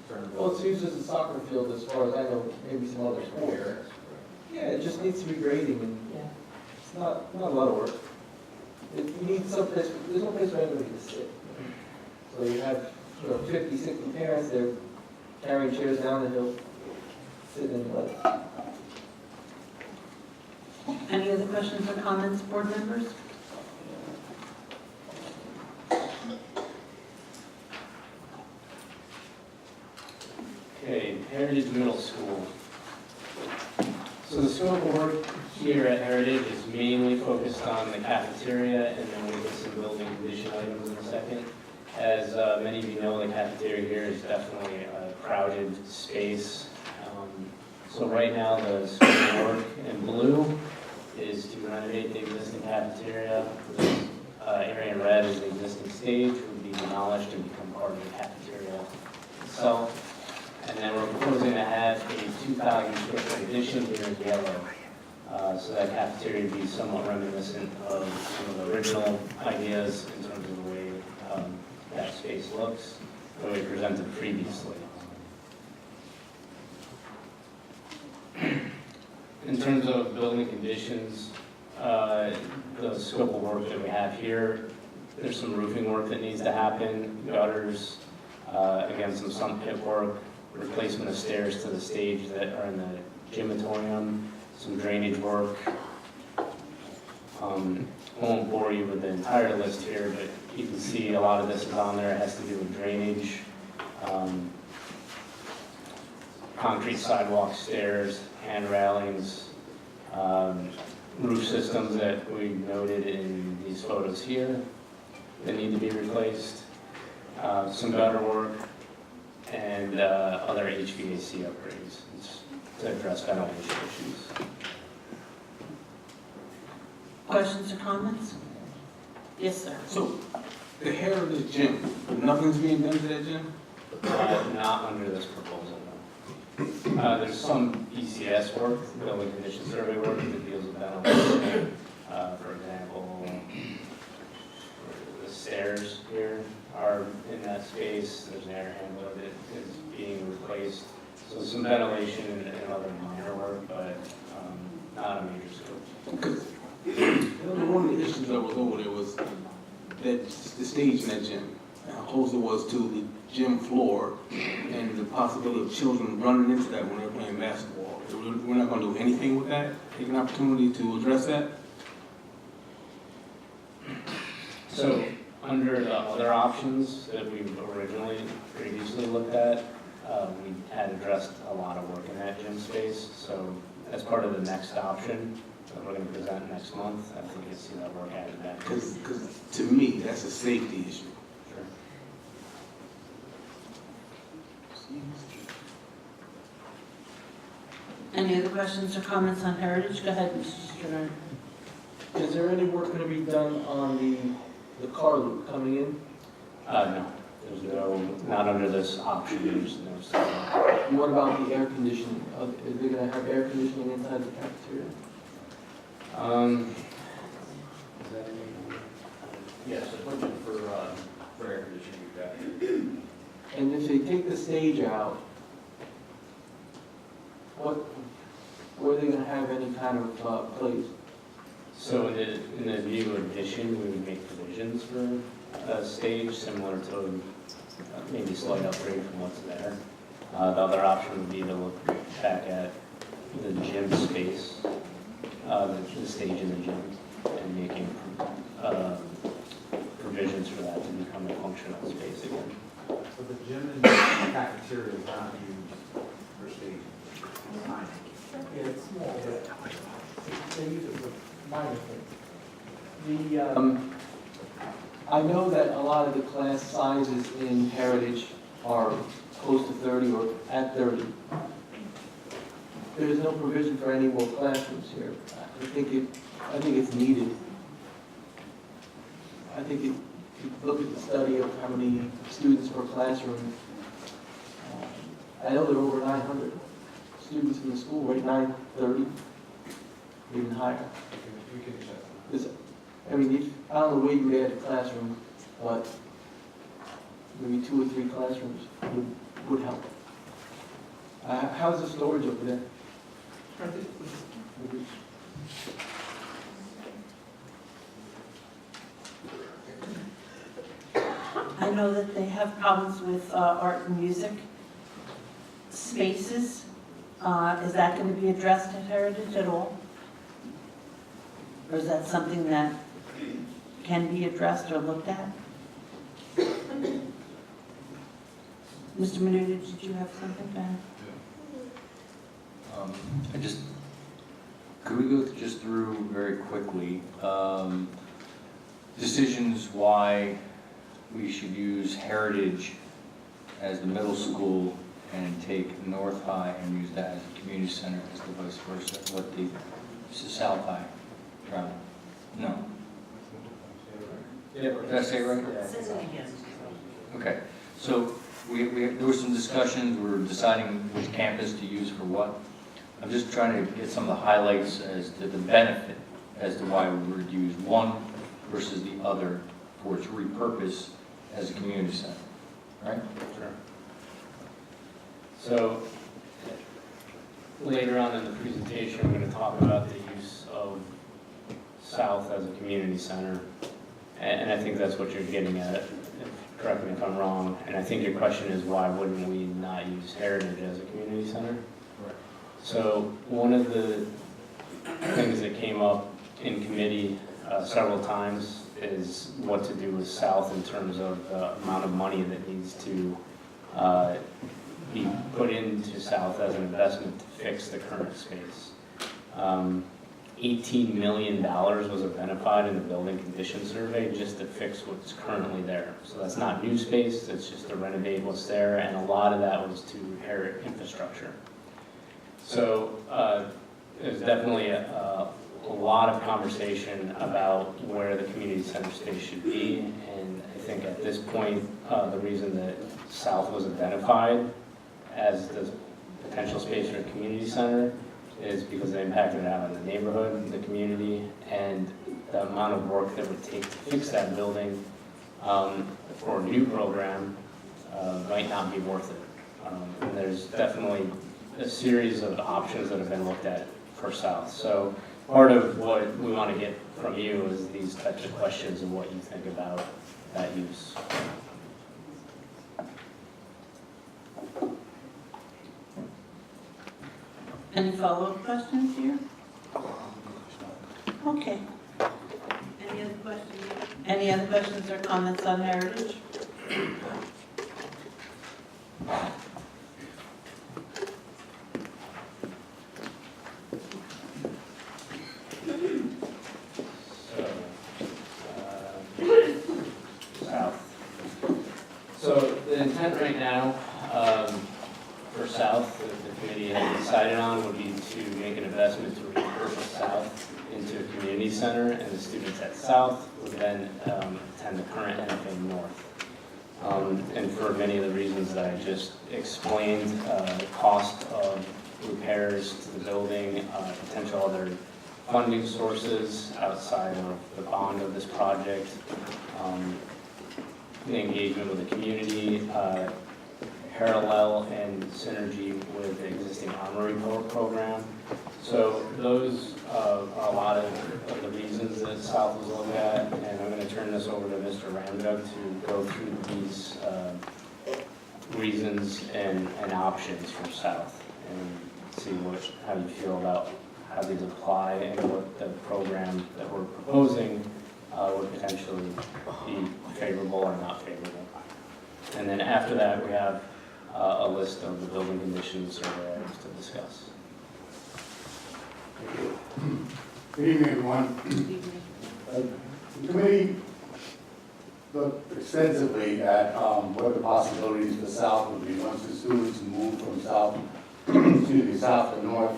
In terms of- Well, it's used as a soccer field as far as I know, maybe some other sports. Yeah, it just needs to be grading and it's not a lot of work. You need some place, there's no place for anybody to sit. So you have, 50, 60 parents, they're carrying chairs down the hill, sitting in the mud. Any other questions or comments, board members? Okay, Heritage Middle School. So the scope of work here at Heritage is mainly focused on the cafeteria, and then we'll get some building condition items in a second. As many of you know, the cafeteria here is definitely a crowded space. So right now, the scope of work in blue is to renovate the existing cafeteria. The area in red is the existing stage, would be demolished and become part of the cafeteria itself. And then we're proposing to add a 2,000 square foot addition here in yellow. So that cafeteria would be somewhat reminiscent of some of the original ideas in terms of the way that space looks, the way presented previously. In terms of building conditions, the scope of work that we have here, there's some roofing work that needs to happen, gutters, again, some sump pit work, replacement of stairs to the stage that are in the gymatorium, some drainage work. Won't bore you with the entire list here, but you can see a lot of this is on there. It has to do with drainage, concrete sidewalk, stairs, hand railings, roof systems that we noted in these photos here that need to be replaced, some gutter work, and other HVAC upgrades to address ventilation issues. Questions or comments? Yes, sir. So the Heritage Gym, nothing's being done to that gym? Not under this proposal, no. There's some ECS work, building condition survey work that deals with ventilation. For example, the stairs here are in that space. There's an air handler that is being replaced. So some ventilation and other minor work, but not a major scope. Because one of the issues that was over there was that the stage in that gym, and how close it was to the gym floor, and the possibility of children running into that when they're playing basketball. We're not going to do anything with that. Take an opportunity to address that. So under the other options that we've previously looked at, we had addressed a lot of work in that gym space. So as part of the next option that we're going to present next month, I think you'll see that work added back. Because to me, that's a safety issue. Sure. Any other questions or comments on heritage? Go ahead, Mr. Stern. Is there any work gonna be done on the car loop coming in? No, there's not under this option, there's no separate. And what about the air conditioning? Is they gonna have air conditioning inside the cafeteria? Is that any? Yes, a budget for air conditioning, you've got. And if they take the stage out, where are they gonna have any kind of place? So in the new addition, we would make provisions for a stage similar to maybe slight upgrade from what's there. The other option would be to look back at the gym space, the stage in the gym, and making provisions for that to become a functional space again. So the gym and the cafeteria is not used for staging? Yeah, it's small, but they use it for minor things. I know that a lot of the class sizes in Heritage are close to 30 or at 30. There's no provision for any more classrooms here. I think it's needed. I think if you look at the study of how many students per classroom, I know there are over 900 students in the school, right? 930, even higher. I mean, I don't know where you would add a classroom, but maybe 2 or 3 classrooms would help. How's the storage over there? I know that they have problems with art and music spaces. Is that going to be addressed at Heritage at all? Or is that something that can be addressed or looked at? Mr. Menuda, did you have something to add? Could we go just through very quickly decisions why we should use Heritage as the middle school and take North High and use that as a community center as the vice versa? What the South High travel? No. Did I say it right? Okay. So there were some discussions. We were deciding which campus to use for what. I'm just trying to get some of the highlights as to the benefit as to why we would use one versus the other for its repurpose as a community center, right? Sure. So later on in the presentation, we're going to talk about the use of South as a community center. And I think that's what you're getting at. Correct me if I'm wrong. And I think your question is why wouldn't we not use Heritage as a community center? Correct. So one of the things that came up in committee several times is what to do with South in terms of the amount of money that needs to be put into South as an investment to fix the current space. $18 million was identified in the building condition survey just to fix what's currently there. So that's not new space, it's just to renovate what's there, and a lot of that was to inherit infrastructure. So there's definitely a lot of conversation about where the community center space should be, and I think at this point, the reason that South was identified as the potential space for a community center is because of the impact it had on the neighborhood, the community, and the amount of work that would take to fix that building for a new program might not be worth it. And there's definitely a series of options that have been looked at for South. So part of what we want to get from you is these types of questions and what you think about that use. Any follow-up questions here? Okay. Any other questions? Any other questions or comments on heritage? So, South. So the intent right now for South, that the committee has decided on would be to make an investment to repurpose South into a community center, and the students at South would then attend the current NFA North. And for many of the reasons that I just explained, cost of repairs to the building, potential other funding sources outside of the bond of this project, the engagement with the community, parallel and synergy with the existing armory program. So those are a lot of the reasons that South was looked at, and I'm going to turn this over to Mr. Ramdug to go through these reasons and options for South and see how you feel about how these apply and what the program that we're proposing would potentially be favorable or not favorable. And then after that, we have a list of the building conditions survey items to discuss. Good evening, everyone. The committee looked extensively at what the possibilities for South would be once the students move from South, South to North.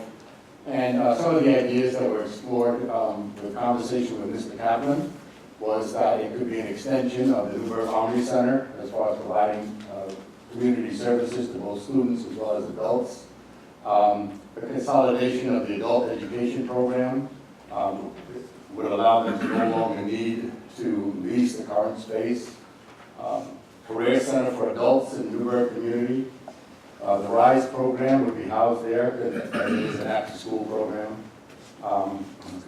And some of the ideas that were explored with conversation with Mr. Kaplan was that it could be an extension of the Newburgh Armory Center as far as providing community services to both students as well as adults. The consolidation of the adult education program would allow them to no longer need to lease the current space. Career Center for Adults in Newburgh community. The RISE program would be housed there, that is an after-school program.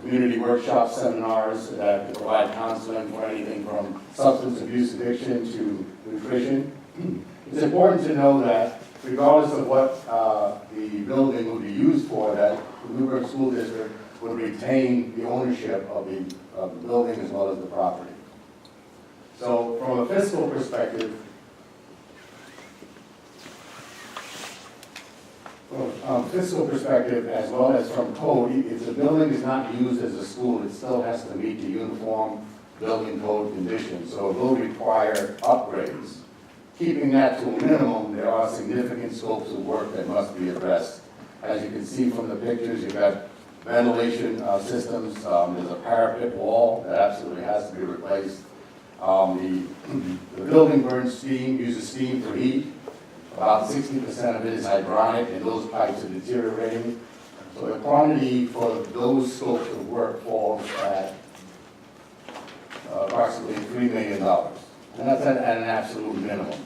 Community workshops, seminars that provide counseling for anything from substance abuse addiction to nutrition. It's important to know that regardless of what the building would be used for, that the Newburgh School District would retain the ownership of the building as well as the property. So from a fiscal perspective, as well as from code, if the building is not used as a school, it still has to meet the uniform building code conditions. So it will require upgrades. Keeping that to a minimum, there are significant scopes of work that must be addressed. As you can see from the pictures, you've got ventilation systems. There's a parapet wall that absolutely has to be replaced. The building burns steam, uses steam for heat. About 60% of it is hydronic, and those pipes are deteriorating. So the quantity for those scopes of work falls at approximately $3 million. And that's at an absolute minimum.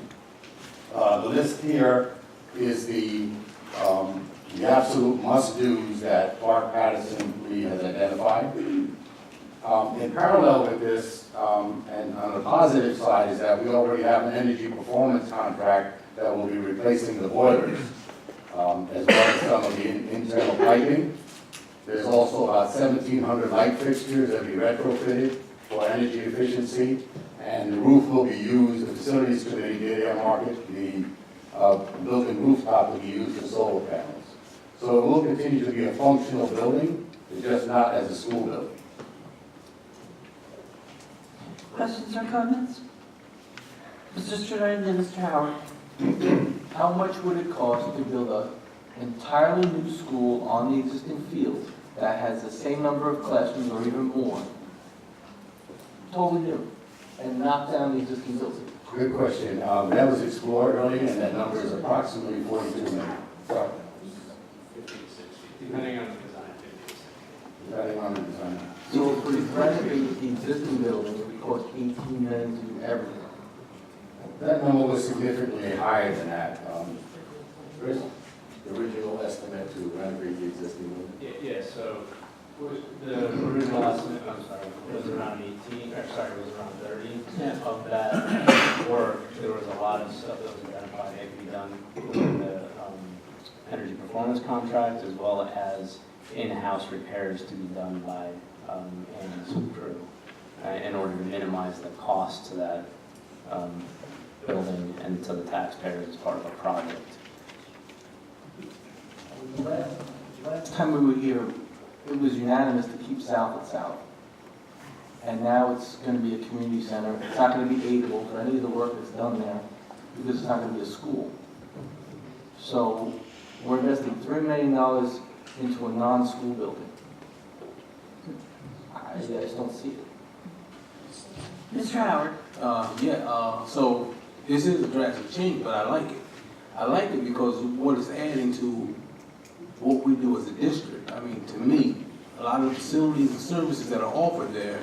The list here is the absolute must-dos that Clark Patterson Lee has identified. In parallel with this, and on the positive side, is that we already have an energy performance contract that will be replacing the boilers, as well as some of the internal piping. There's also about 1,700 light fixtures that will be retrofitted for energy efficiency, and the roof will be used, the facilities committee did earmark it, the building rooftop will be used for solar panels. So it will continue to be a functional building, it's just not as a school building. Questions or comments? Mr. Stritter and then Mr. Howard. How much would it cost to build an entirely new school on the existing field that has the same number of classrooms or even more, totally new, and knock down the existing building? Good question. That was explored earlier, and that number is approximately 42 million. So, Depending on the design. depending on the design. So for the renovate the existing building, it would cost $18 million to do everything. That number was significantly higher than that. Chris, the original estimate to renovate the existing building? Yeah, so the original estimate, I'm sorry, was around 18, or sorry, was around 30. Yeah. Of that work, there was a lot of stuff that was identified that could be done within the energy performance contract, as well as in-house repairs to be done by Andy's crew in order to minimize the cost to that building and to the taxpayers as part of a project. Last time we were here, it was unanimous to keep South at South. And now it's going to be a community center. It's not going to be aidable for any of the work that's done there because it's not going to be a school. So we're investing $3 million into a non-school building. I just don't see it. Mr. Howard? So this is a drastic change, but I like it. I like it because what it's adding to what we do as a district. I mean, to me, a lot of the facilities and services that are offered there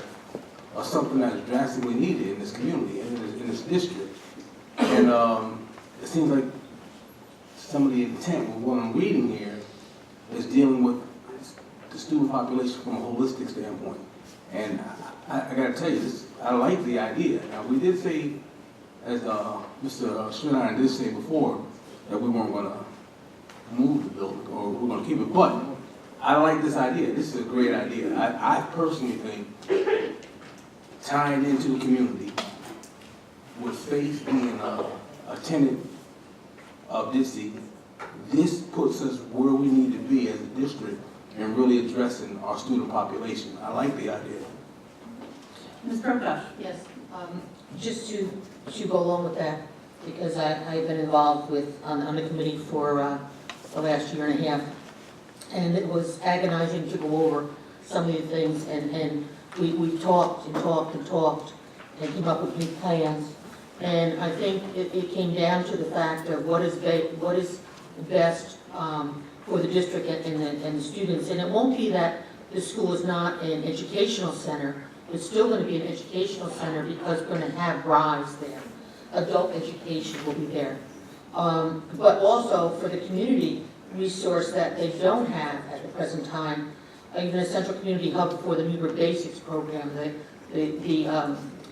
are something that is drastically needed in this community and in this district. And it seems like some of the intent with what I'm reading here is dealing with the student population from a holistic standpoint. And I gotta tell you, I like the idea. Now, we did say, as Mr. Schmidt did say before, that we weren't gonna move the building, or we're gonna keep it, but I like this idea. This is a great idea. I personally think tying into the community with Faith being a tenant of DISI, this puts us where we need to be as a district and really addressing our student population. I like the idea. Ms. Prokop? Yes, just to go along with that, because I've been involved on the committee for the last year and a half, and it was agonizing to go over some of the things, and we talked and talked and talked and came up with new plans, and I think it came down to the fact of what is best for the district and the students, and it won't be that the school is not an educational center. It's still going to be an educational center because we're going to have rides there. Adult education will be there. But also for the community resource that they don't have at the present time, even a central community hub for the Newburgh Basics program, the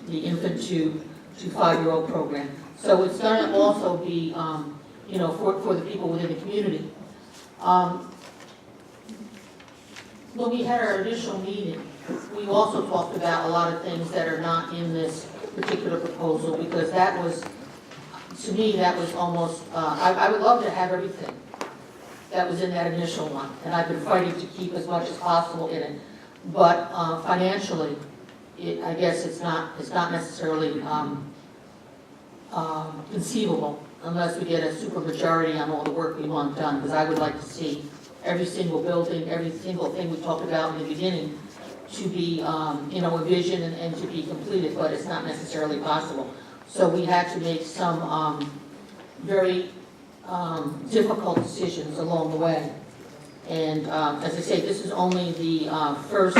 infant to 5-year-old program. So it's going to also be, for the people within the community. When we had our initial meeting, we also talked about a lot of things that are not in this particular proposal, because that was, to me, that was almost, I would love to have everything that was in that initial one, and I've been fighting to keep as much as possible in it. But financially, I guess it's not necessarily conceivable unless we get a super-majority on all the work we want done, because I would like to see every single building, every single thing we talked about in the beginning to be, a vision and to be completed, but it's not necessarily possible. So we had to make some very difficult decisions along the way. And as I say, this is only the first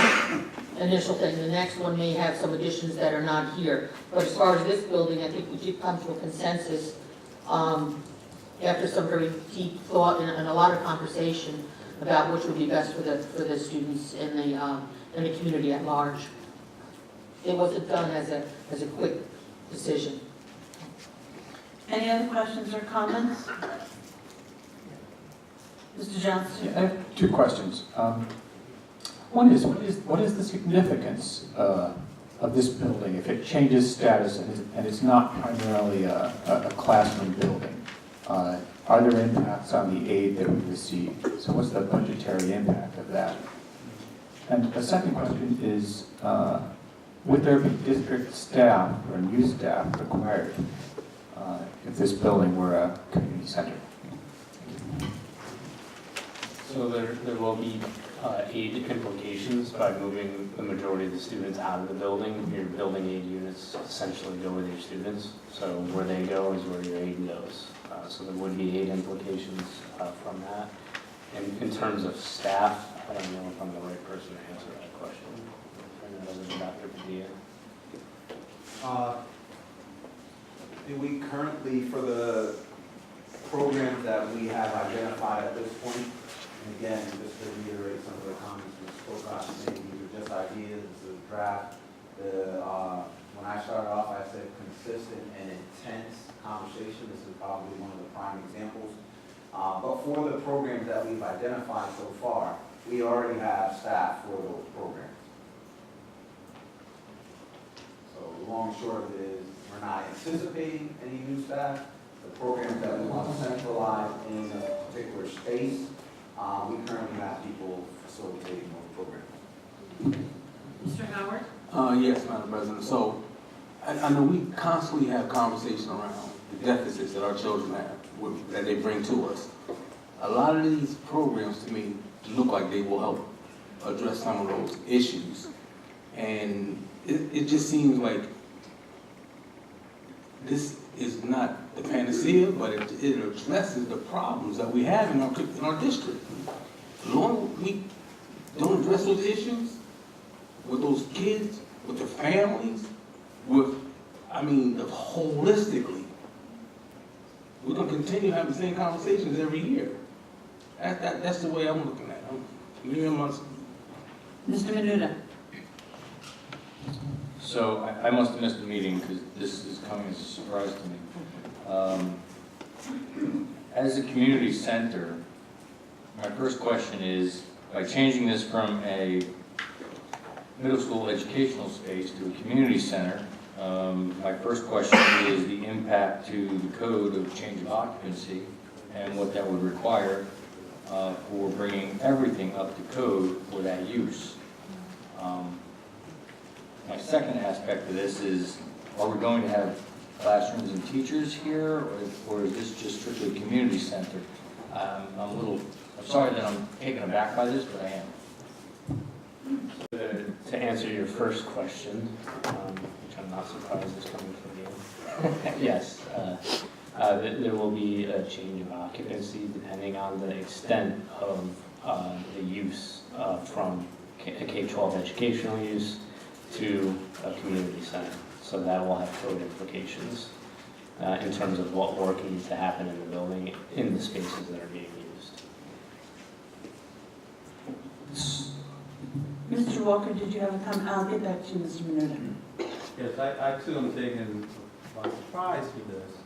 initial thing. The next one may have some additions that are not here. But as far as this building, I think we did come to a consensus after some very deep thought and a lot of conversation about which would be best for the students in the community at large. It wasn't done as a quick decision. Any other questions or comments? Mr. Johnston? Yeah, I have two questions. One is, what is the significance of this building if it changes status and it's not primarily a classroom building? Are there impacts on the aid that we receive? So what's the budgetary impact of that? And the second question is, would there be district staff or new staff required if this building were a community center? So there will be aid implications by moving the majority of the students out of the building. Your building aid units essentially go with your students. So where they go is where your aid goes. So there would be aid implications from that. And in terms of staff, I don't know if I'm the right person to answer that question. Other than Dr. Padilla. Do we currently, for the programs that we have identified at this point, And again, just to reiterate some of the comments Mr. Pocock made, these are just ideas, this is a draft. When I started off, I said consistent and intense conversation. This is probably one of the prime examples. But for the programs that we've identified so far, we already have staff for those programs. So the long and short of it is, we're not anticipating any new staff. The programs that we want to centralize in a particular space, we currently have people facilitating those programs. Mr. Howard? Yes, Madam President. So I know we constantly have conversation around the deficits that our children have, that they bring to us. A lot of these programs, to me, look like they will help address some of those issues. And it just seems like this is not the panacea, but it addresses the problems that we have in our district. The longer we don't address those issues with those kids, with their families, holistically, we're going to continue having the same conversations every year. That's the way I'm looking at it. Mr. Menuda? So I must have missed the meeting because this is coming as a surprise to me. As a community center, my first question is, by changing this from a middle school educational space to a community center, my first question is the impact to the code of change of occupancy and what that would require for bringing everything up to code for that use. My second aspect of this is, are we going to have classrooms and teachers here, or is this just strictly community center? I'm sorry that I'm taken aback by this, but I am. To answer your first question, which I'm not surprised is coming from you, yes, there will be a change of occupancy depending on the extent of the use from a K-12 educational use to a community center. So that will have code implications in terms of what work needs to happen in the building in the spaces that are being used. Mr. Walker, did you have a comment? I'll get back to you, Mr. Menuda. Yes, I too am taken by surprise with this.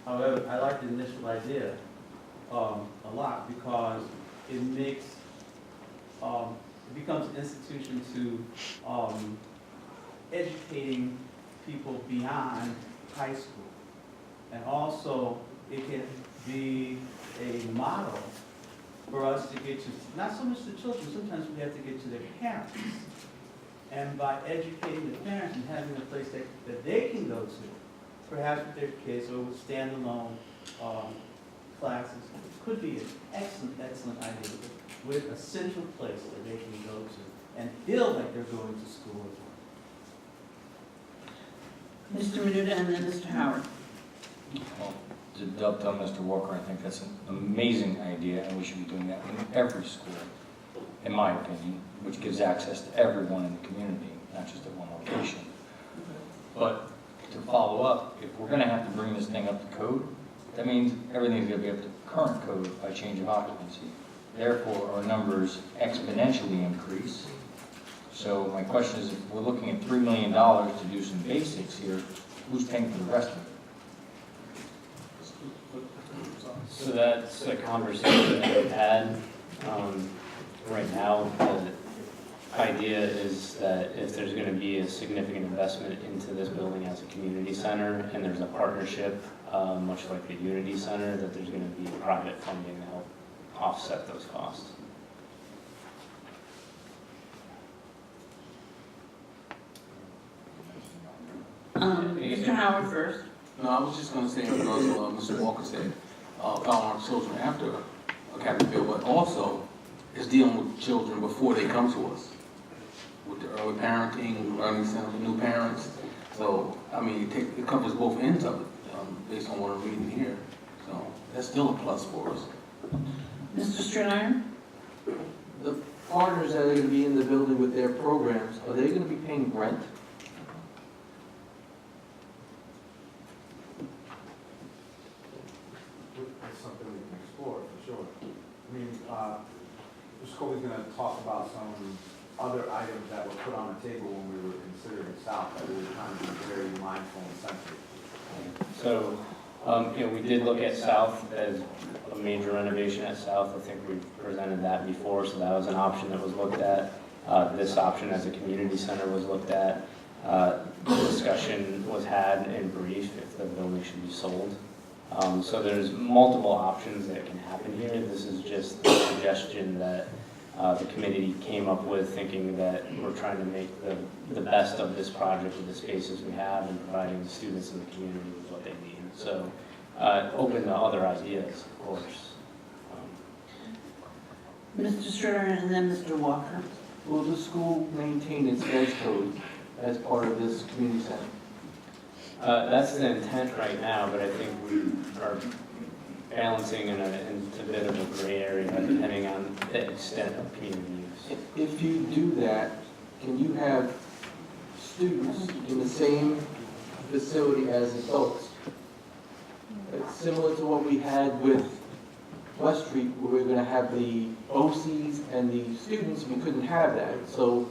However, I like the initial idea a lot because it makes, it becomes an institution to educating people beyond high school. And also, it can be a model for us to get to, not so much the children, sometimes we have to get to their parents. And by educating the parents and having a place that they can go to, perhaps with their kids or with standalone classes, it could be an excellent idea with a central place that they can go to and feel like they're going to school as well. Mr. Menuda and then Mr. Howard. Well, to dovetail Mr. Walker, I think that's an amazing idea, and we should be doing that in every school, in my opinion, which gives access to everyone in the community, not just at one location. But to follow up, if we're going to have to bring this thing up to code, that means everything's going to be up to current code by change of occupancy. Therefore, our numbers exponentially increase. So my question is, if we're looking at $3 million to do some basics here, who's paying for the rest of it? So that's a conversation that we've had. Right now, the idea is that if there's going to be a significant investment into this building as a community center, and there's a partnership, much like the Unity Center, that there's going to be private funding to help offset those costs. Mr. Howard first. No, I was just going to say, in regards to what Mr. Walker said, about our children after Academy Field, but also is dealing with children before they come to us, with the early parenting, learning center for new parents. So, I mean, it covers both ends of it, based on what I'm reading here. So, that's still a plus for us. Mr. Stringer? The partners that are going to be in the building with their programs, are they going to be paying rent? That's something we can explore, for sure. I mean, Mr. Colby's gonna talk about some other items that were put on the table when we were considering South, that we were trying to be very mindful and sensitive. So, we did look at South as a major renovation at South. I think we presented that before, so that was an option that was looked at. This option as a community center was looked at. Discussion was had in brief if the building should be sold. So there's multiple options that can happen here. This is just a suggestion that the committee came up with, thinking that we're trying to make the best of this project with the spaces we have and providing the students in the community with what they need. So open to other ideas, of course. Mr. Stritter and then Mr. Walker. Will the school maintain its veg code as part of this community center? That's the intent right now, but I think we are balancing into a bit of a gray area depending on the extent of community use. If you do that, can you have students in the same facility as adults? It's similar to what we had with West Street, where we were going to have the OCs and the students. We couldn't have that. So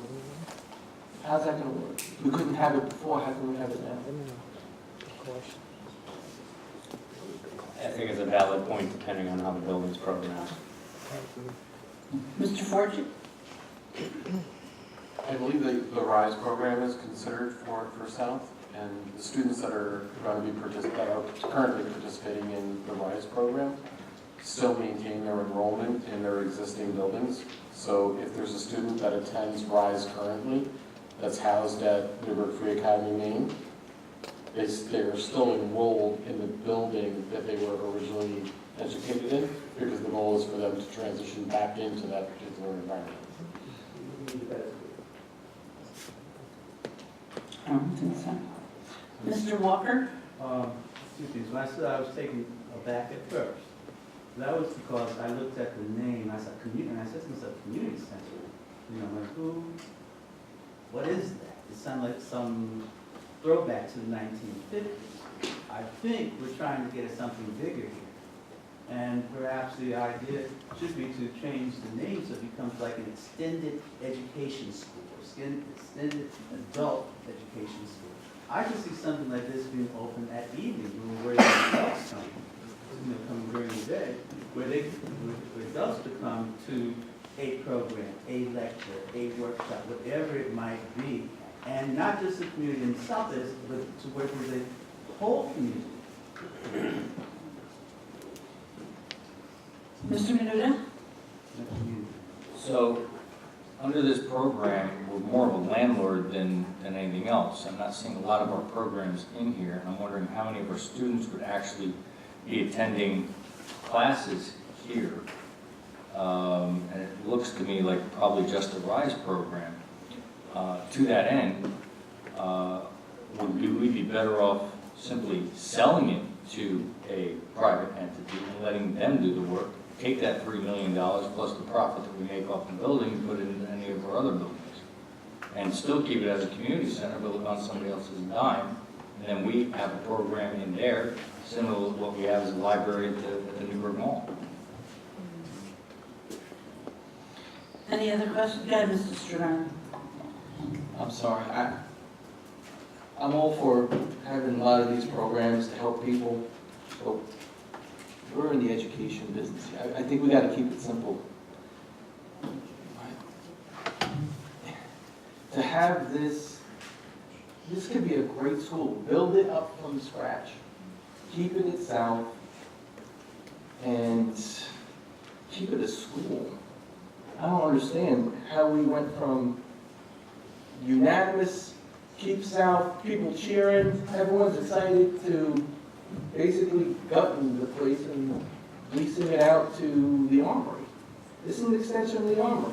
how's that going to work? We couldn't have it before. How can we have it now? I think it's a valid point depending on how the building's programmed. Mr. Fortune? I believe the RISE program is considered for South, and the students that are going to be that are currently participating in the RISE program still maintain their enrollment in their existing buildings. So if there's a student that attends RISE currently that's housed at Newburgh Free Academy, Maine, they're still enrolled in the building that they were originally educated in, because the goal is for them to transition back into that particular environment. I don't think so. Mr. Walker? Excuse me, when I said I was taken aback at first, that was because I looked at the name, I said community, and I said to myself, community center. You know, like what is that? It sounded like some throwback to the 1950s. I think we're trying to get at something bigger here. And perhaps the idea should be to change the name so it becomes like an extended education school, or extended adult education school. I can see something like this being open at evening when we're waiting for adults come during the day, where adults to come to a program, a lecture, a workshop, whatever it might be. And not just the community in the South, but to work with the whole community. Mr. Menuda? So, under this program, we're more of a landlord than anything else. I'm not seeing a lot of our programs in here, and I'm wondering how many of our students would actually be attending classes here. And it looks to me like probably just the RISE program. To that end, would we be better off simply selling it to a private entity and letting them do the work, take that $3 million plus the profit that we make off the building and put it into any of our other buildings, and still keep it as a community center, but look on somebody else's dime, and then we have a program in there similar to what we have as a library at the Newburgh Mall. Any other questions? Go ahead, Mr. Stradone. I'm sorry. I'm all for having a lot of these programs to help people, but we're in the education business. I think we got to keep it simple. To have this could be a great school. Build it up from scratch. Keep it at South and keep it a school. I don't understand how we went from unanimous keep South, people cheering, everyone's excited, to basically gutting the place and leasing it out to the Armory. This is an extension of the Armory.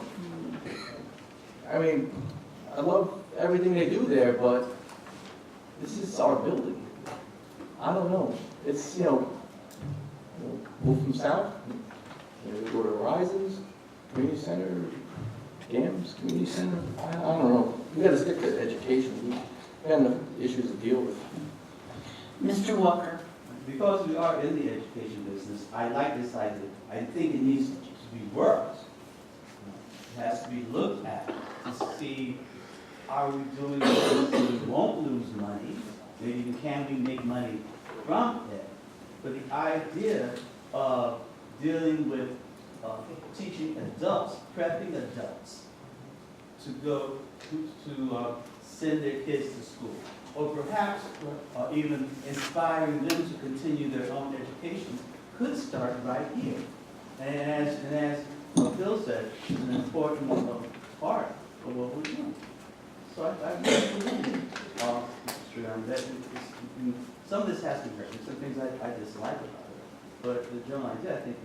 I mean, I love everything they do there, but this is our building. I don't know. It's, move from South, we go to Horizons, Community Center, Gams, Community Center. I don't know. We got to stick to education. We got enough issues to deal with. Mr. Walker? Because we are in the education business, I like this idea. I think it needs to be worked. be looked at to see, are we doing this so we won't lose money? Maybe can we make money from it? But the idea of dealing with teaching adults, prepping adults to go to send their kids to school, or perhaps even inspiring them to continue their own education, could start right here. And as Phil said, it's an important part of what we're doing. So I really believe, that some of this has to be heard. There's some things I dislike about it, but the general idea I think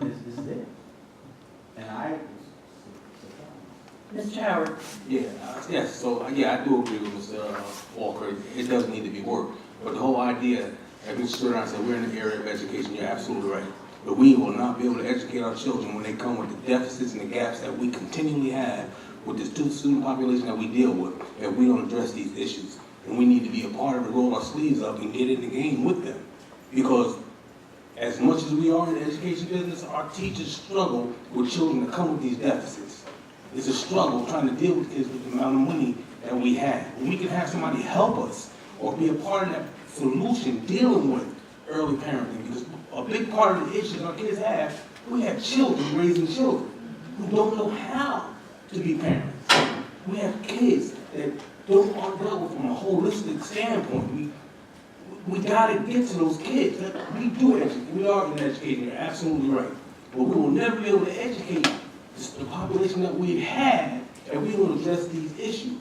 is there. And I. Mr. Howard? Yes, so, I do agree with Mr. Walker, it does need to be worked. But the whole idea, as Mr. Stern said, we're in the area of education, you're absolutely right. But we will not be able to educate our children when they come with the deficits and the gaps that we continually have with the student population that we deal with, if we don't address these issues. And we need to be a part of it, roll our sleeves up and get in the game with them. Because as much as we are in the education business, our teachers struggle with children that come with these deficits. It's a struggle trying to deal with kids with the amount of money that we have. When we can have somebody help us or be a part of that solution dealing with early parenting, because a big part of the issues our kids have, we have children raising children who don't know how to be parents. We have kids that aren't dealt with from a holistic standpoint. We gotta get to those kids. We do educate. We are in education. You're absolutely right. But we will never be able to educate the population that we have if we don't address these issues.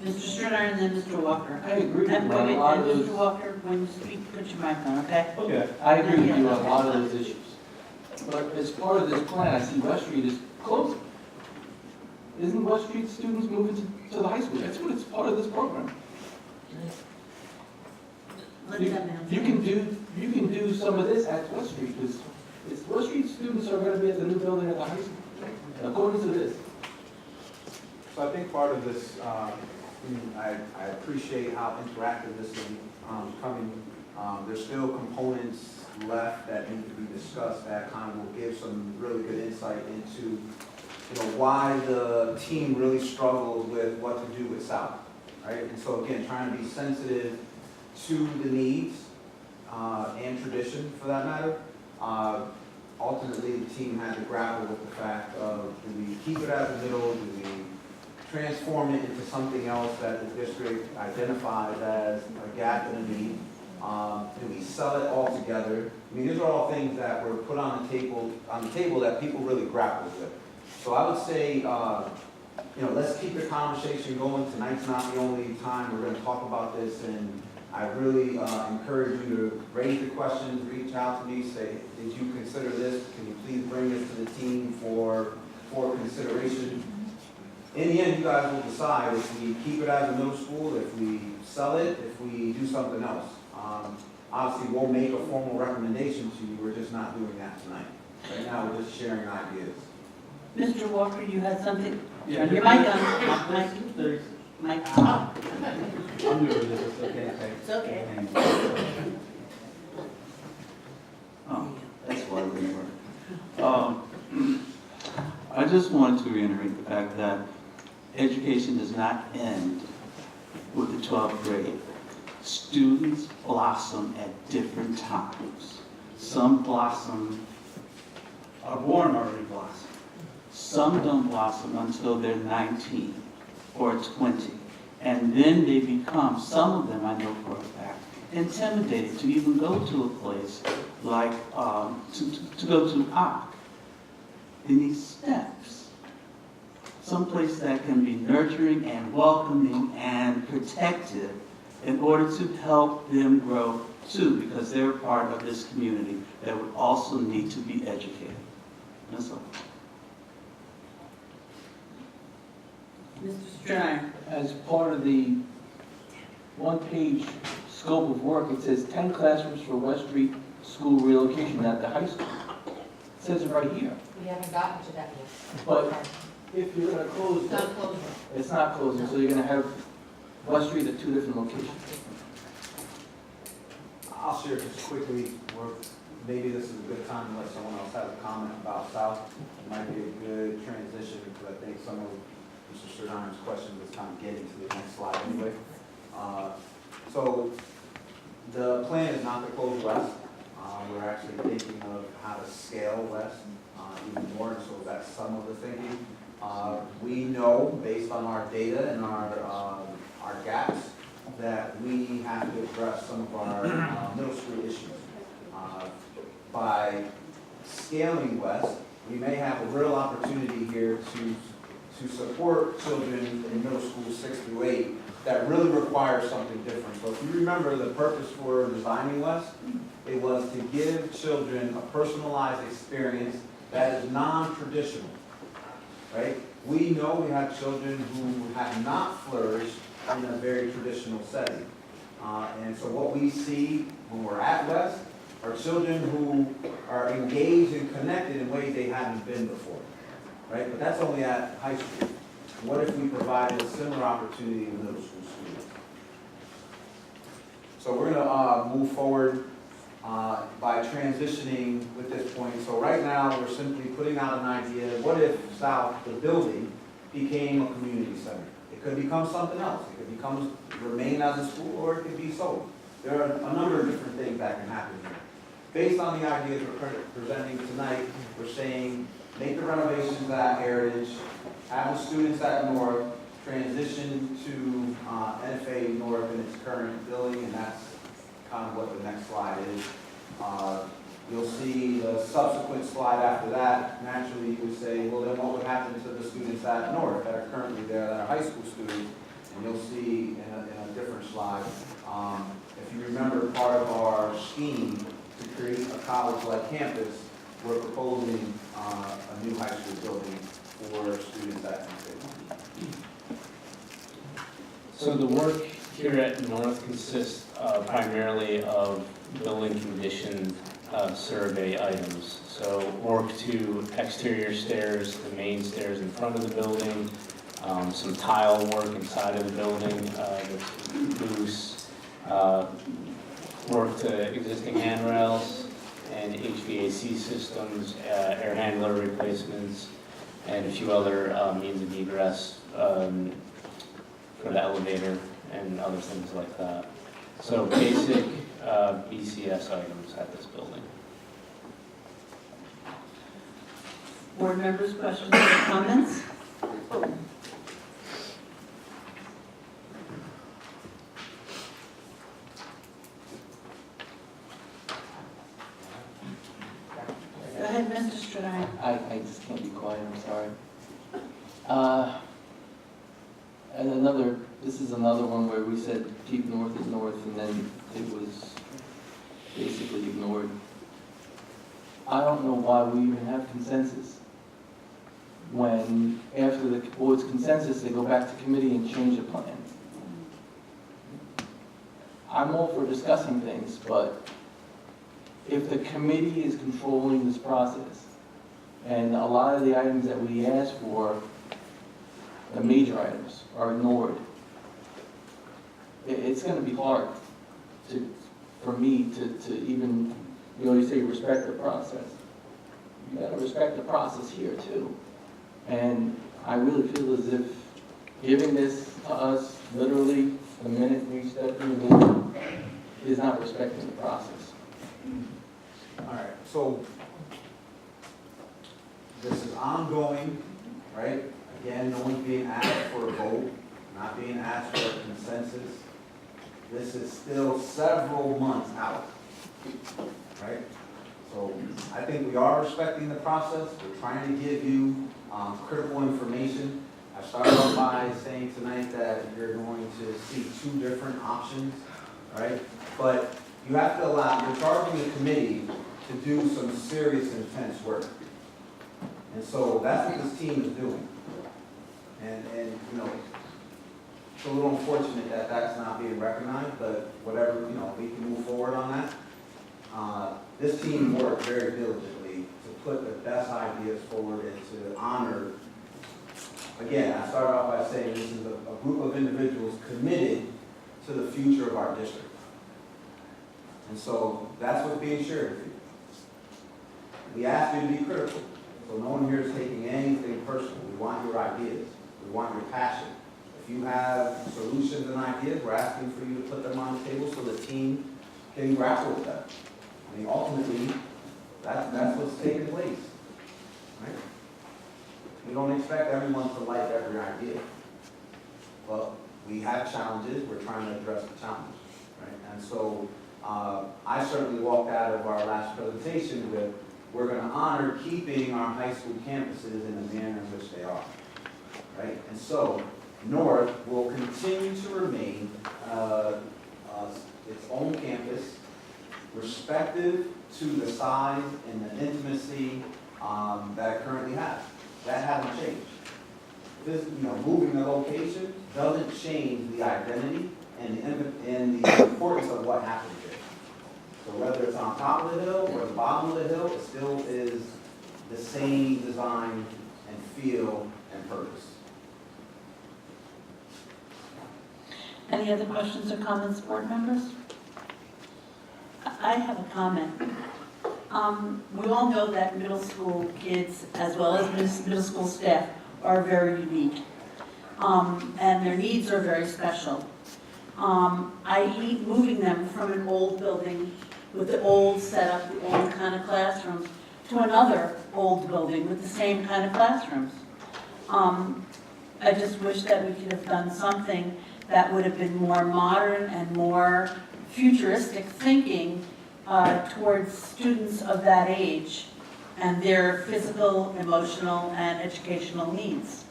Mr. Stringer and then Mr. Walker. I agree with And you on a lot of those. Mr. Walker, when you speak, put your mic on, okay? Okay, I agree with you on a lot of those issues. But as part of this plan, I see West Street is closing. Isn't West Street students moving to the high school? That's what it's part of this program. You can do some of this at West Street, because West Street students are going to be at the new building at the high school, according to this. So I think part of this, I appreciate how interactive this is coming. There's still components left that need to be discussed that kind of will give some really good insight into, why the team really struggles with what to do with South, right? And so again, trying to be sensitive to the needs and tradition, for that matter. Ultimately, the team had to grapple with the fact of, do we keep it as a middle? Do we transform it into something else that the district identifies as a gap and a need? Do we sell it altogether? I mean, these are all things that were put on the table that people really grappled with. So I would say, let's keep the conversation going. Tonight's not the only time we're going to talk about this, and I really encourage you to raise the questions, reach out to me, say, did you consider this? Can you please bring this to the team for consideration? In the end, you guys will decide if we keep it as a middle school, if we sell it, if we do something else. Obviously, we'll make a formal recommendation to you. We're just not doing that tonight. Right now, we're just sharing ideas. Mr. Walker, you had something? Turn your mic on. Mic on. I'm new to this, it's okay. It's okay. That's why we were. I just wanted to reiterate the fact that education does not end with the 12th grade. Students blossom at different times. Some blossom, are born already blossom. Some don't blossom until they're 19 or 20. And then they become, some of them I know for a fact, intimidated to even go to a place like, to go to ARC. They need steps. Someplace that can be nurturing and welcoming and protective in order to help them grow too, because they're part of this community that would also need to be educated. That's all. Mr. Stringer. As part of the one-page scope of work, it says 10 classrooms for West Street school relocation at the high school. It says it right here. We haven't gotten to that yet. But if you're going to close, It's not closing. it's not closing, so you're going to have West Street at 2 different locations. I'll share just quickly. We're maybe this is a good time to let someone else have a comment about South. It might be a good transition, because I think some of Mr. Sternheim's questions is kind of getting to the next slide anyway. So the plan is not to close West. We're actually thinking of how to scale West even more, so that's some of the thinking. We know, based on our data and our gaps, that we have to address some of our middle school issues. By scaling West, we may have a real opportunity here to support children in middle school 6 through 8 that really require something different. So if you remember the purpose for designing West, it was to give children a personalized experience that is non-traditional, right? We know we have children who have not flourished in a very traditional setting. And so what we see when we're at West are children who are engaged and connected in ways they haven't been before, right? But that's only at high school. What if we provided a similar opportunity in middle school students? So we're gonna move forward by transitioning with this point. So right now, we're simply putting out an idea, what if South, the building, became a community center? It could become something else. It could remain as a school, or it could be sold. There are a number of different things that can happen here. Based on the ideas we're presenting tonight, we're saying make the renovations at Heritage, have the students at North, transition to NFA North in its current building, and that's kind of what the next slide is. You'll see the subsequent slide after that. Naturally, you would say, well, then what would happen to the students at North that are currently there, that are high school students? And you'll see in a different slide. If you remember, part of our scheme to create a college-like campus, we're proposing a new high school building for students at NFA. So the work here at North consists primarily of building condition survey items. So work to exterior stairs, the main stairs in front of the building, some tile work inside of the building that's loose, work to existing handrails and HVAC systems, air handler replacements, and a few other means of egress for the elevator and other things like that. So basic BCS items at this building. Board members, questions or comments? Go ahead, Mr. Stradine. I just can't be quiet, I'm sorry. And this is another one where we said keep North is North, and then it was basically ignored. I don't know why we even have consensus. When after the board's consensus, they go back to committee and change the plan. I'm all for discussing things, but if the committee is controlling this process, and a lot of the items that we asked for, the major items, are ignored, it's going to be hard for me to even, you say respect the process. You got to respect the process here too. And I really feel as if giving this to us literally the minute we step through the door is not respecting the process. All right, so this is ongoing, right? Again, no one's being asked for a vote, not being asked for a consensus. This is still several months out, right? So I think we are respecting the process. We're trying to give you critical information. I started off by saying tonight that you're going to see 2 different options, right? But you have to allow, you're charging the committee to do some serious, intense work. And so that's what this team is doing. And it's a little unfortunate that that's not being recognized, but whatever, we can move forward on that. This team worked very diligently to put the best ideas forward and to honor. Again, I started off by saying this is a group of individuals committed to the future of our district. And so that's what's being shared with you. We ask you to be critical, so no one here is taking anything personal. We want your ideas. We want your passion. If you have solutions and ideas, we're asking for you to put them on the table so the team can grapple with them. I mean, ultimately, that's what's taking place, right? We don't expect everyone to like every idea. But we have challenges, we're trying to address the challenge, right? And so I certainly walked out of our last presentation with, we're going to honor keeping our high school campuses in the manner in which they are, right? And so North will continue to remain its own campus, respective to the size and the intimacy that it currently has. That hasn't changed. This, moving the location doesn't change the identity and the importance of what happened here. So whether it's on top of the hill or the bottom of the hill, it still is the same design and feel and purpose. Any other questions or comments, board members? I have a comment. We all know that middle school kids, as well as middle school staff, are very unique. And their needs are very special. I.e. moving them from an old building with the old setup, the old kind of classrooms, to another old building with the same kind of classrooms. I just wish that we could have done something that would have been more modern and more futuristic thinking towards students of that age and their physical, emotional, and educational needs.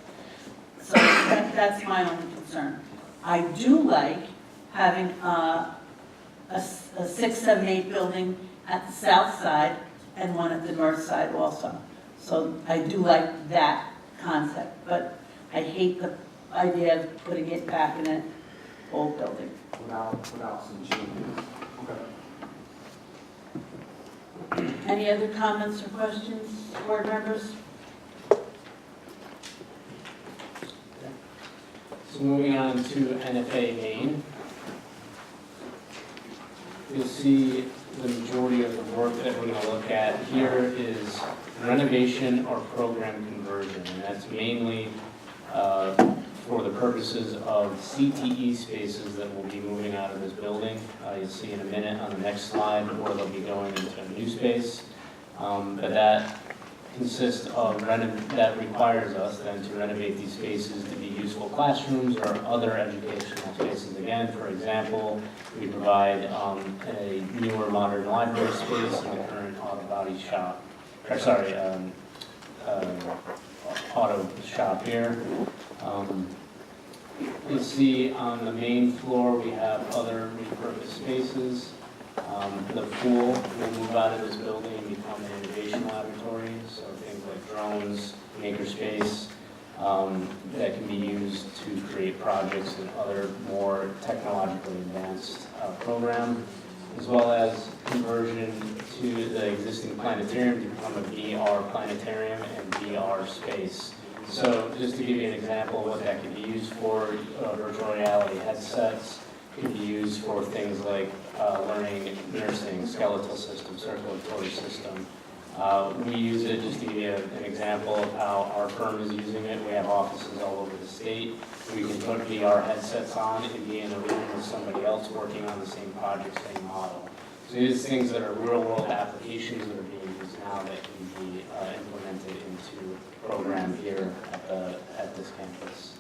So that's my only concern. I do like having a 6, 7, 8 building at the south side and one at the north side also. So I do like that concept, but I hate the idea of putting it back in an old building. Without some changes. Okay. Any other comments or questions, board members? So moving on to NFA Main. You'll see the majority of the work that we're going to look at here is renovation or program conversion, and that's mainly for the purposes of CTE spaces that will be moving out of this building. You'll see in a minute on the next slide where they'll be going into a new space. But that consists of, that requires us then to renovate these spaces to be useful classrooms or other educational spaces. Again, for example, we provide a newer modern library space in the current auto body shop, or sorry, auto shop here. You'll see on the main floor we have other repurposed spaces. The pool will move out of this building and become an innovation laboratory, so things like drones, makerspace, that can be used to create projects and other more technologically advanced program, as well as conversion to the existing planetarium to become a VR planetarium and VR space. So just to give you an example of what that could be used for, virtual reality headsets could be used for things like learning nursing, skeletal system, circulatory system. We use it, just to give you an example of how our firm is using it. We have offices all over the state. We can put VR headsets on and be in a room with somebody else working on the same project, same model. So these things that are real world applications that are being used now that can be implemented into a program here at this campus.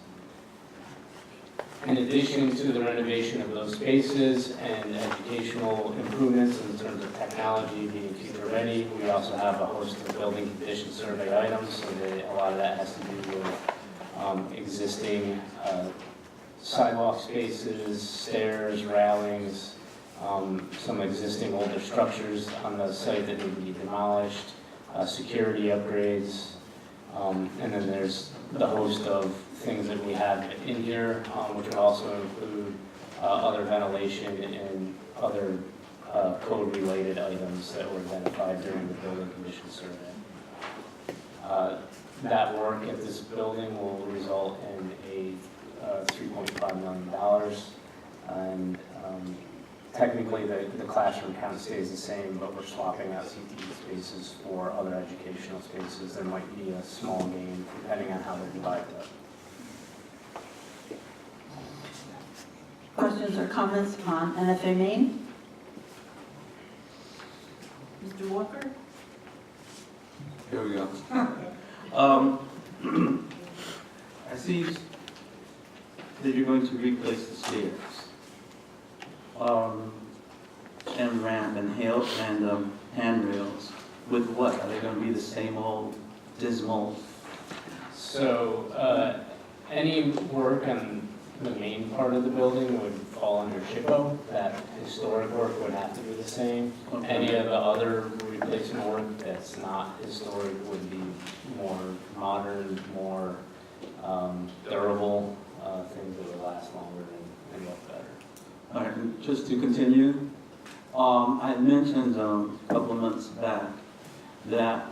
In addition to the renovation of those spaces and educational improvements in terms of technology being future ready, we also have a host of building condition survey items. So a lot of that has to do with existing sidewalk spaces, stairs, railings, some existing older structures on the site that need to be demolished, security upgrades, and then there's the host of things that we have in here, which would also include other ventilation and other code-related items that were identified during the building condition survey. That work at this building will result in a $3.5 million, and technically the classroom count stays the same, but we're swapping out CTE spaces for other educational spaces. There might be a small gain depending on how they're divided up. Questions or comments on NFA Maine? Mr. Walker? Here we go. I see that you're going to replace the stairs, and ramp and handrails with what? Are they going to be the same old dismal? So any work on the main part of the building would fall under SHPO. That historic work would have to be the same. Okay. Any of the other replacement work that's not historic would be more modern, more durable, things that would last longer and look better. All right, and just to continue, I had mentioned a couple of months back that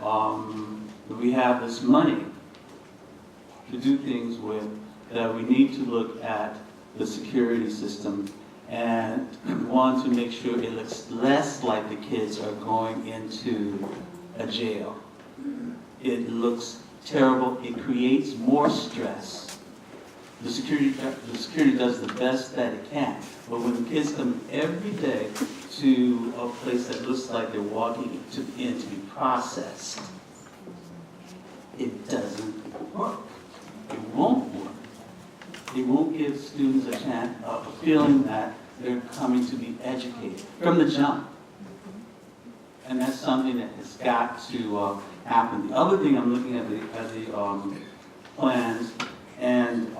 we have this money to do things with, that we need to look at the security system and want to make sure it looks less like the kids are going into a jail. It looks terrible. It creates more stress. The security does the best that it can, but when the kids come every day to a place that looks like they're walking in to be processed, it doesn't work. It won't work. It won't give students a chance of a feeling that they're coming to be educated from the jump. And that's something that has got to happen. The other thing I'm looking at the plans, and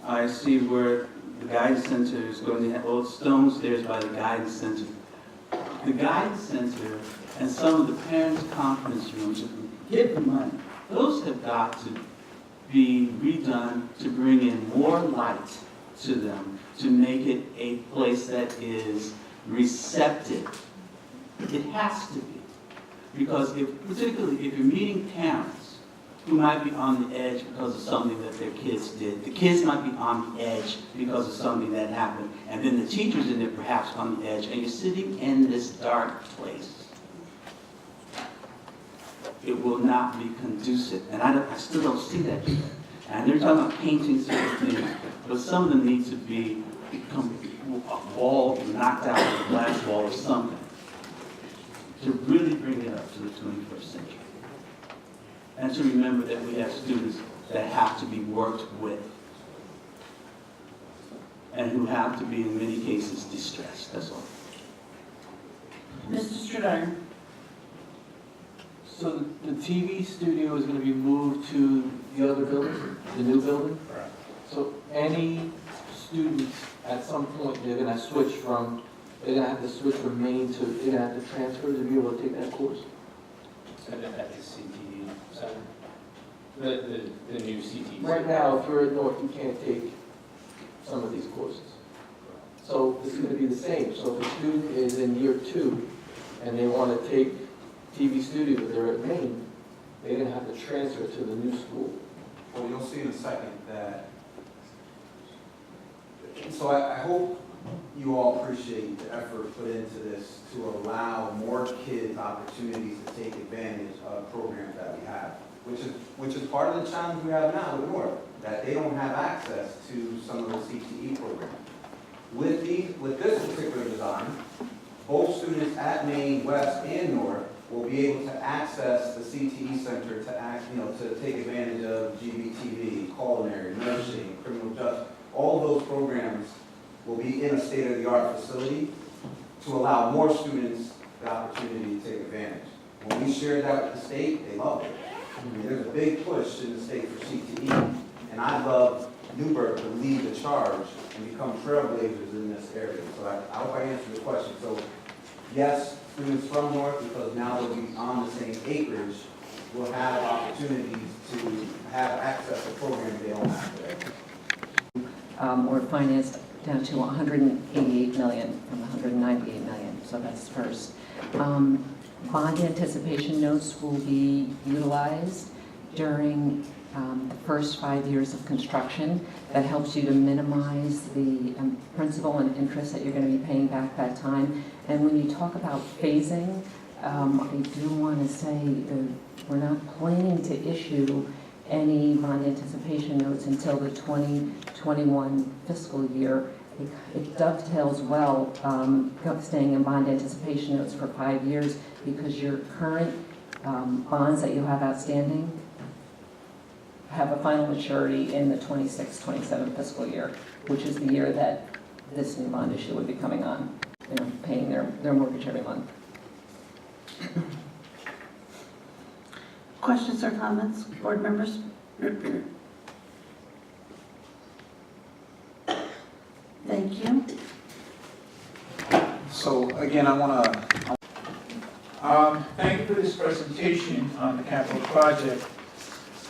I see where the guidance center is going to have old stone stairs by the guidance center. The guidance center and some of the parents' conference rooms, get the money. Those have got to be redone to bring in more light to them, to make it a place that is receptive. It has to be. Because particularly if you're meeting parents who might be on the edge because of something that their kids did, the kids might be on the edge because of something that happened, and then the teachers in there perhaps on the edge, and you're sitting in this dark place. It will not be conducive. And I still don't see that yet. And they're talking about painting certain things, but some of them need to become a wall knocked out of a glass wall or something to really bring it up to the 21st century. And to remember that we have students that have to be worked with and who have to be, in many cases, distressed. That's all. Mr. Stradone? So the TV studio is going to be moved to the other building, the new building? Correct. So any students, at some point, they're going to switch from, they're going to have to switch from Maine to, they're going to have to transfer to be able to take that course? At the CTE center? The new CTE. Right now, if you're at North, you can't take some of these courses. So this is going to be the same. So if a student is in year 2 and they want to take TV studio, but they're at Maine, they're going to have to transfer to the new school. Well, you'll see in a second that, so I hope you all appreciate the effort put into this to allow more kids opportunities to take advantage of programs that we have, which is part of the challenge we have now with North, that they don't have access to some of the CTE programs. With this particular design, both students at Maine, West, and North will be able to access the CTE center to take advantage of GBTV, culinary, nursing, criminal justice. All of those programs will be in a state-of-the-art facility to allow more students the opportunity to take advantage. When we shared that with the state, they loved it. I mean, there's a big push in the state for CTE, and I'd love Newburgh to lead the charge and become trailblazers in this area. So I hope I answered the question. So yes, students from North, because now they'll be on the same acreage, will have opportunities to have access to programs they don't have today. Or financed down to 188 million from 198 million, so that's first. Bond anticipation notes will be utilized during the first 5 years of construction. That helps you to minimize the principal and interest that you're going to be paying back that time. And when you talk about phasing, I do want to say that we're not planning to issue any bond anticipation notes until the 2021 fiscal year. It dovetails well, staying in bond anticipation notes for 5 years, because your current bonds that you have outstanding have a final maturity in the 26-27 fiscal year, which is the year that this new bond issue would be coming on, paying their mortgage every month. Questions or comments, board members? Thank you. So again, I want to thank you for this presentation on the capital project.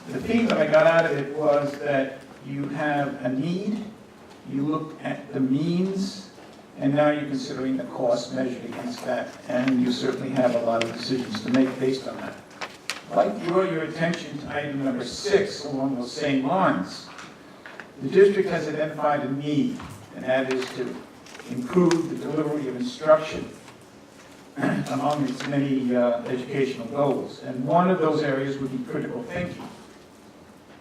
The theme that I got out of it was that you have a need, you look at the means, and now you're considering the cost measured against that, and you certainly have a lot of decisions to make based on that. I'd like to draw your attention to item number 6 along those same lines. The district has identified a need, and that is to improve the delivery of instruction among its many educational goals. And one of those areas would be critical thinking.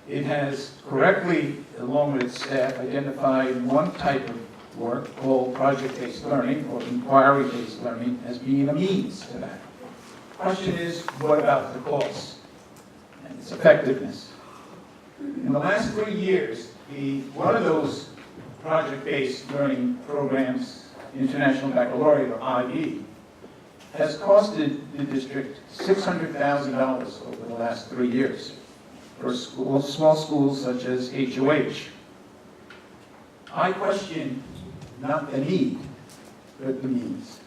It has correctly, along with its staff, identified one type of work called project-based learning or inquiry-based learning as being a means to that. The question is, what about the cost and its effectiveness? In the last 3 years, one of those project-based learning programs, International Baccalaureate or IB, has costed the district $600,000 over the last 3 years for small schools such as HOH. I question not the need, but the means.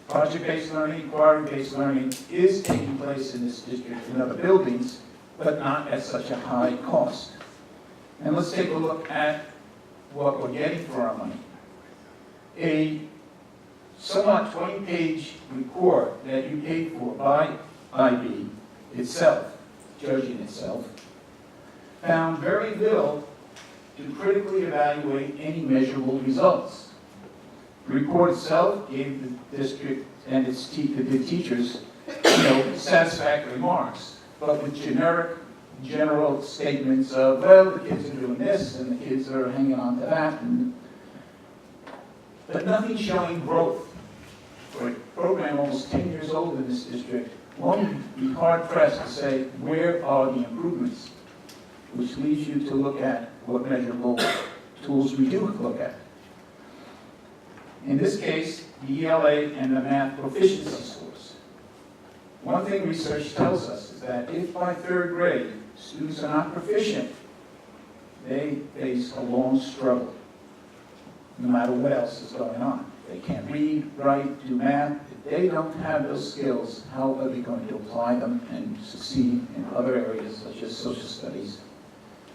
Project-based learning, inquiry-based learning is taking place in this district in other buildings, but not at such a high cost. And let's take a look at what we're getting for our money. A somewhat 20-page report that you paid for by IB itself, judging itself, found very little to critically evaluate any measurable results. The report itself gave the district and its the teachers, satisfactory marks, but with general statements of, well, the kids are doing this and the kids are hanging on to that, but nothing showing growth. For a program almost 10 years old in this district, one would be hard-pressed to say, where are the improvements? Which leads you to look at what measurable tools we do look at. In this case, the ELA and the math proficiency scores. One thing research tells us is that if by 3rd grade students are not proficient, they face a long struggle, no matter what else is going on. They can't read, write, do math. If they don't have those skills, how are they going to apply them and succeed in other areas such as social studies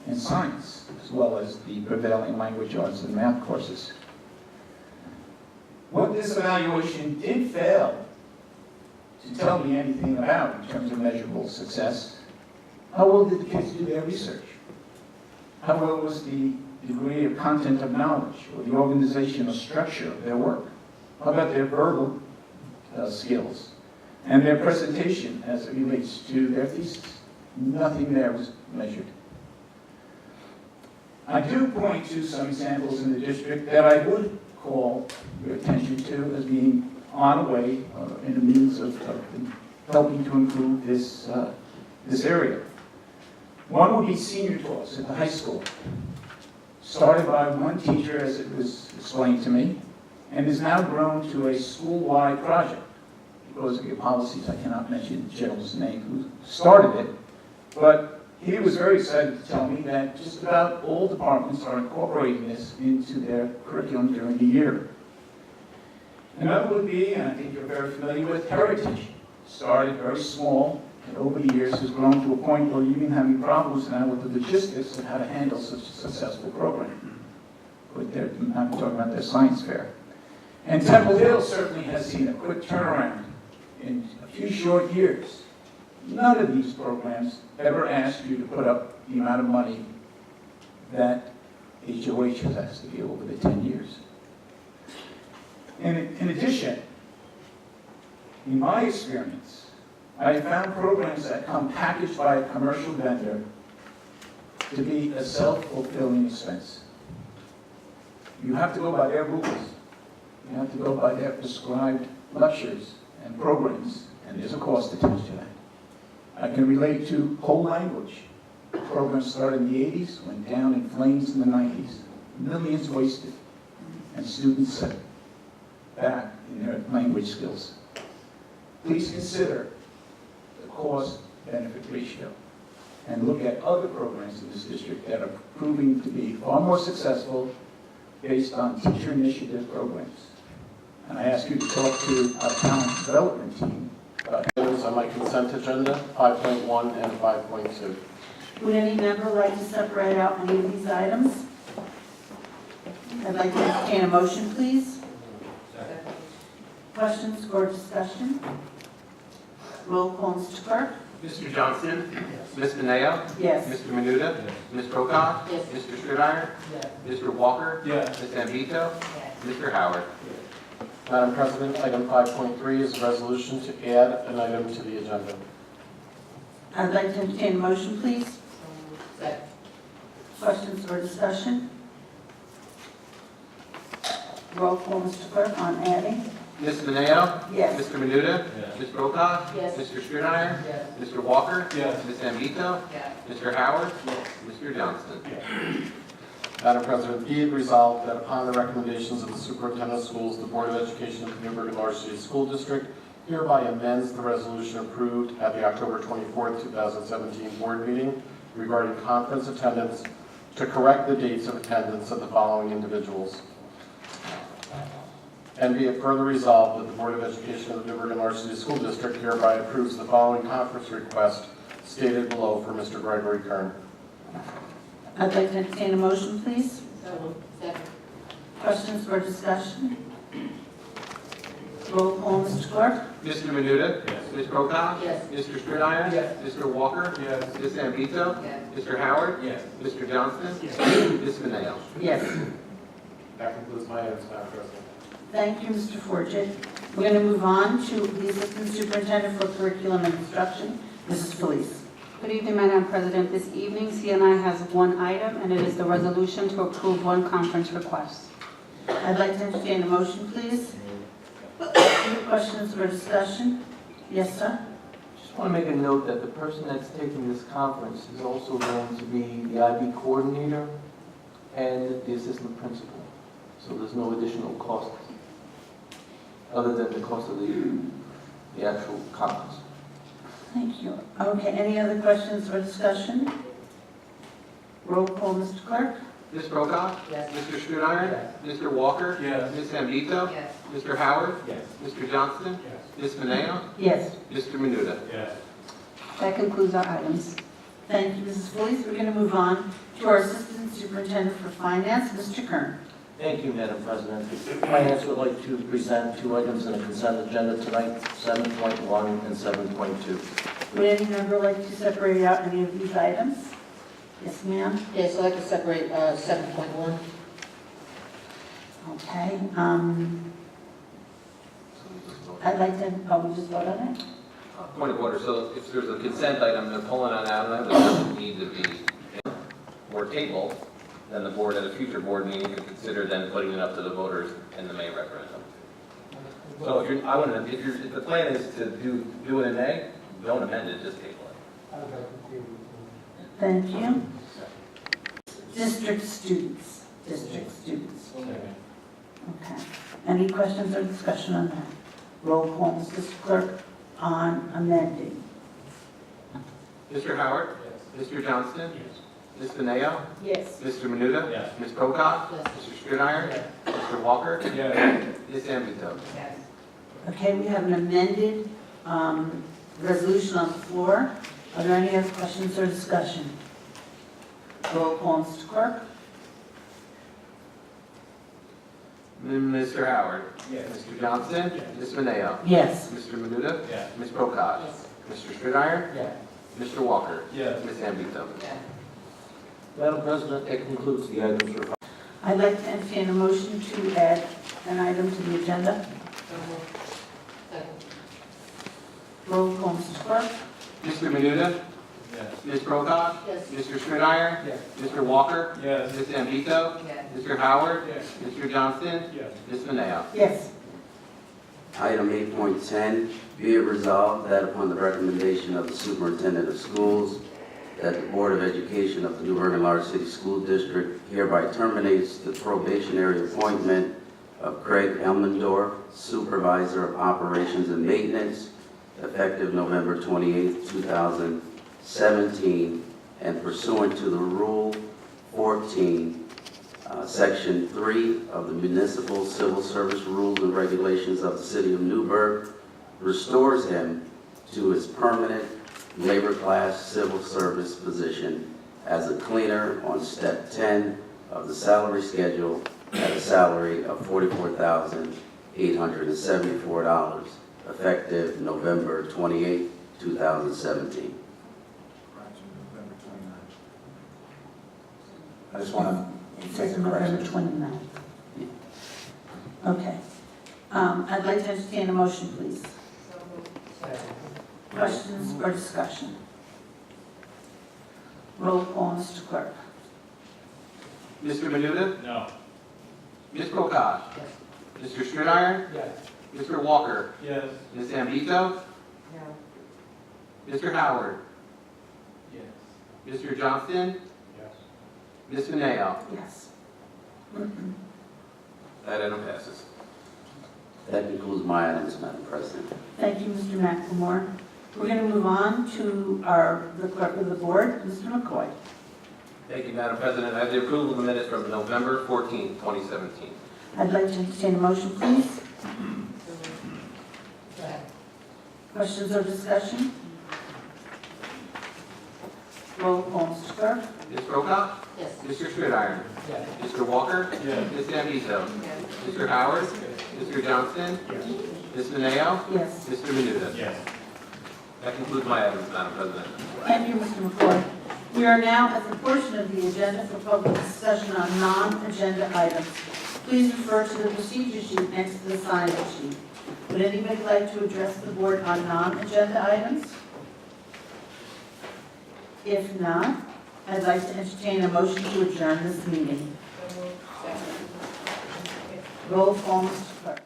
and science, as well as the prevailing language arts and math courses? What this evaluation did fail to tell me anything about in terms of measurable success: how well did the kids do their research? How well was the degree of content of knowledge or the organization or structure of their work? How about their verbal skills and their presentation as it relates to their thesis? Nothing there was measured. I do point to some examples in the district that I would call your attention to as being on a way in a means of helping to improve this area. One would be senior talks at the high school, started by one teacher, as it was explained to me, and is now grown to a school-wide project. Because of your policies, I cannot mention the gentleman's name who started it, but he was very excited to tell me that just about all departments are incorporating this into their curriculum during the year. Another would be, and I think you're very familiar with, heritage. Started very small, and over the years has grown to a point where you're even having problems now with the logistics of how to handle such a successful program. I'm talking about their science fair. And Temple Hill certainly has seen a quick turnaround in a few short years. none of these programs ever ask you to put up the amount of money that HOH has asked to give over the 10 years. In addition, in my experience, I have found programs that come packaged by a commercial vendor to be a self-fulfilling expense. You have to go by their rules. You have to go by their prescribed lectures and programs, and there's a cost attached to that. I can relate to whole language. The program started in the 80s, went down in flames in the 90s. Millions wasted, and students set back in their language skills. Please consider the cost-benefit ratio and look at other programs in this district that are proving to be far more successful based on teacher initiative programs. And I ask you to talk to our talent development team about Items on my consent agenda, 5.1 and 5.2. Would any member like to separate out any of these items? I'd like to entertain a motion, please. Questions or discussion? Roll call, Mr. Clerk. Mr. Johnston? Ms. Mineo? Yes. Mr. Menuda? Ms. Prokop? Yes. Mr. Strittmatter? Mr. Walker? Yes. Ms. Ambito? Mr. Howard? Madam President, item 5.3 is a resolution to add an item to the agenda. I'd like to entertain a motion, please. Second. Questions or discussion? Roll call, Mr. Clerk, on adding. Ms. Mineo? Yes. Mr. Menuda? Yes. Ms. Prokop? Yes. Mr. Strittmatter? Yes. Mr. Walker? Yes. Ms. Ambito? Yes. Mr. Howard? Mr. Johnston? Madam President, be it resolved that upon the recommendations of the Superintendent of Schools, the Board of Education of the Newburgh Large City School District hereby amends the resolution approved at the October 24, 2017 board meeting regarding conference attendance to correct the dates of attendance of the following individuals. And be it further resolved that the Board of Education of the Newburgh Large City School District hereby approves the following conference request stated below for Mr. Gregory Kern. I'd like to entertain a motion, please. Second. Questions or discussion? Roll call, Mr. Clerk. Mr. Menuda? Yes. Ms. Prokop? Yes. Mr. Strittmatter? Yes. Mr. Walker? Yes. Ms. Ambito? Yes. Mr. Howard? Yes. Mr. Johnston? Ms. Mineo? Yes. That concludes my items, Madam President. Thank you, Mr. Forget. We're going to move on to the Assistant Superintendent for Curriculum and Instruction, Mrs. Felice. Good evening, Madam President. This evening, CNI has one item, and it is the resolution to approve one conference request. I'd like to entertain a motion, please. Questions or discussion? Yes, sir? Just want to make a note that the person that's taking this conference is also going to be the IB coordinator and the assistant principal. So there's no additional cost other than the cost of the actual conference. Thank you. Okay, any other questions or discussion? Roll call, Mr. Clerk. Ms. Prokop? Yes. Mr. Strittmatter? Mr. Walker? Yes. Ms. Ambito? Yes. Mr. Howard? Yes. Mr. Johnston? Ms. Mineo? Yes. Mr. Menuda? Yes. That concludes our items. Thank you, Mrs. Felice. We're going to move on to our Assistant Superintendent for Finance, Mr. Kern. Thank you, Madam President. Finance would like to present two items in the consent agenda tonight, 7.1 and 7.2. Would any member like to separate out any of these items? Yes, ma'am. Yes, I'd like to separate 7.1. Okay. I'd like to, we just vote on it? Point of order, so if there's a consent item, they're pulling on that item, it doesn't need to be or tabled, then the board at a future board meeting could consider then putting it up to the voters in the May referendum. So if if the plan is to do it in May, don't amend it, just table it. Thank you. District students. Okay. Any questions or discussion on that? Roll call, Mrs. Clerk, on amending. Mr. Howard? Yes. Mr. Johnston? Yes. Ms. Mineo? Yes. Mr. Menuda? Yes. Ms. Prokop? Yes. Mr. Strittmatter? Yes. Mr. Walker? Yes. Ms. Ambito? Yes. Okay, we have an amended resolution on the floor. Are there any other questions or discussion? Roll call, Mr. Clerk. Mr. Howard? Yes. Mr. Johnston? Yes. Ms. Mineo? Yes. Mr. Menuda? Yes. Ms. Prokop? Yes. Mr. Strittmeyer? Yes. Mr. Walker? Yes. Ms. Ambito? Madam President, that concludes the items for. I'd like to entertain a motion to add an item to the agenda. Roll call, Mr. Clerk. Mr. Menuda? Yes. Ms. Prokop? Yes. Mr. Strittmeyer? Yes. Mr. Walker? Yes. Ms. Ambito? Yes. Mr. Howard? Yes. Mr. Johnston? Yes. Ms. Mineo? Yes. Item 8.10, be it resolved that upon the recommendation of the superintendent of schools, that the Board of Education of the Newburgh Enlarged City School District hereby terminates the probationary appointment of Craig Elmendorf, Supervisor of Operations and Maintenance, effective November 28, 2017, and pursuant to the Rule 14, Section 3 of the Municipal Civil Service Rules and Regulations of the City of Newburgh, restores him to his permanent labor class civil service position as a cleaner on step 10 of the salary schedule at a salary of $44,874, effective November 28, 2017. November 29th. I just want to It says November 29th. Okay. I'd like to entertain a motion, please. Questions or discussion? Roll call, Mr. Clerk. Mr. Menuda? No. Ms. Prokop? Yes. Mr. Strittmeyer? Yes. Mr. Walker? Yes. Ms. Ambito? No. Mr. Howard? Yes. Mr. Johnston? Yes. Ms. Mineo? Yes. That item passes. That concludes my items, Madam President. Thank you, Mr. McLemore. We're going to move on to the clerk of the board, Mr. McCoy. Thank you, Madam President. I have the approval of the minutes from November 14, 2017. I'd like to entertain a motion, please. Questions or discussion? Roll call, Mr. Clerk. Ms. Prokop? Yes. Mr. Strittmeyer? Yes. Mr. Walker? Yes. Ms. Ambito? Yes. Mr. Howard? Mr. Johnston? Ms. Mineo? Yes. Mr. Menuda? Yes. That concludes my items, Madam President. Thank you, Mr. McCoy. We are now at the portion of the agenda for public discussion on non-agenda items. Please refer to the procedure sheet next to the sign-up sheet. Would anybody like to address the board on non-agenda items? If not, I'd like to entertain a motion to adjourn this meeting. Roll call, Mr. Clerk.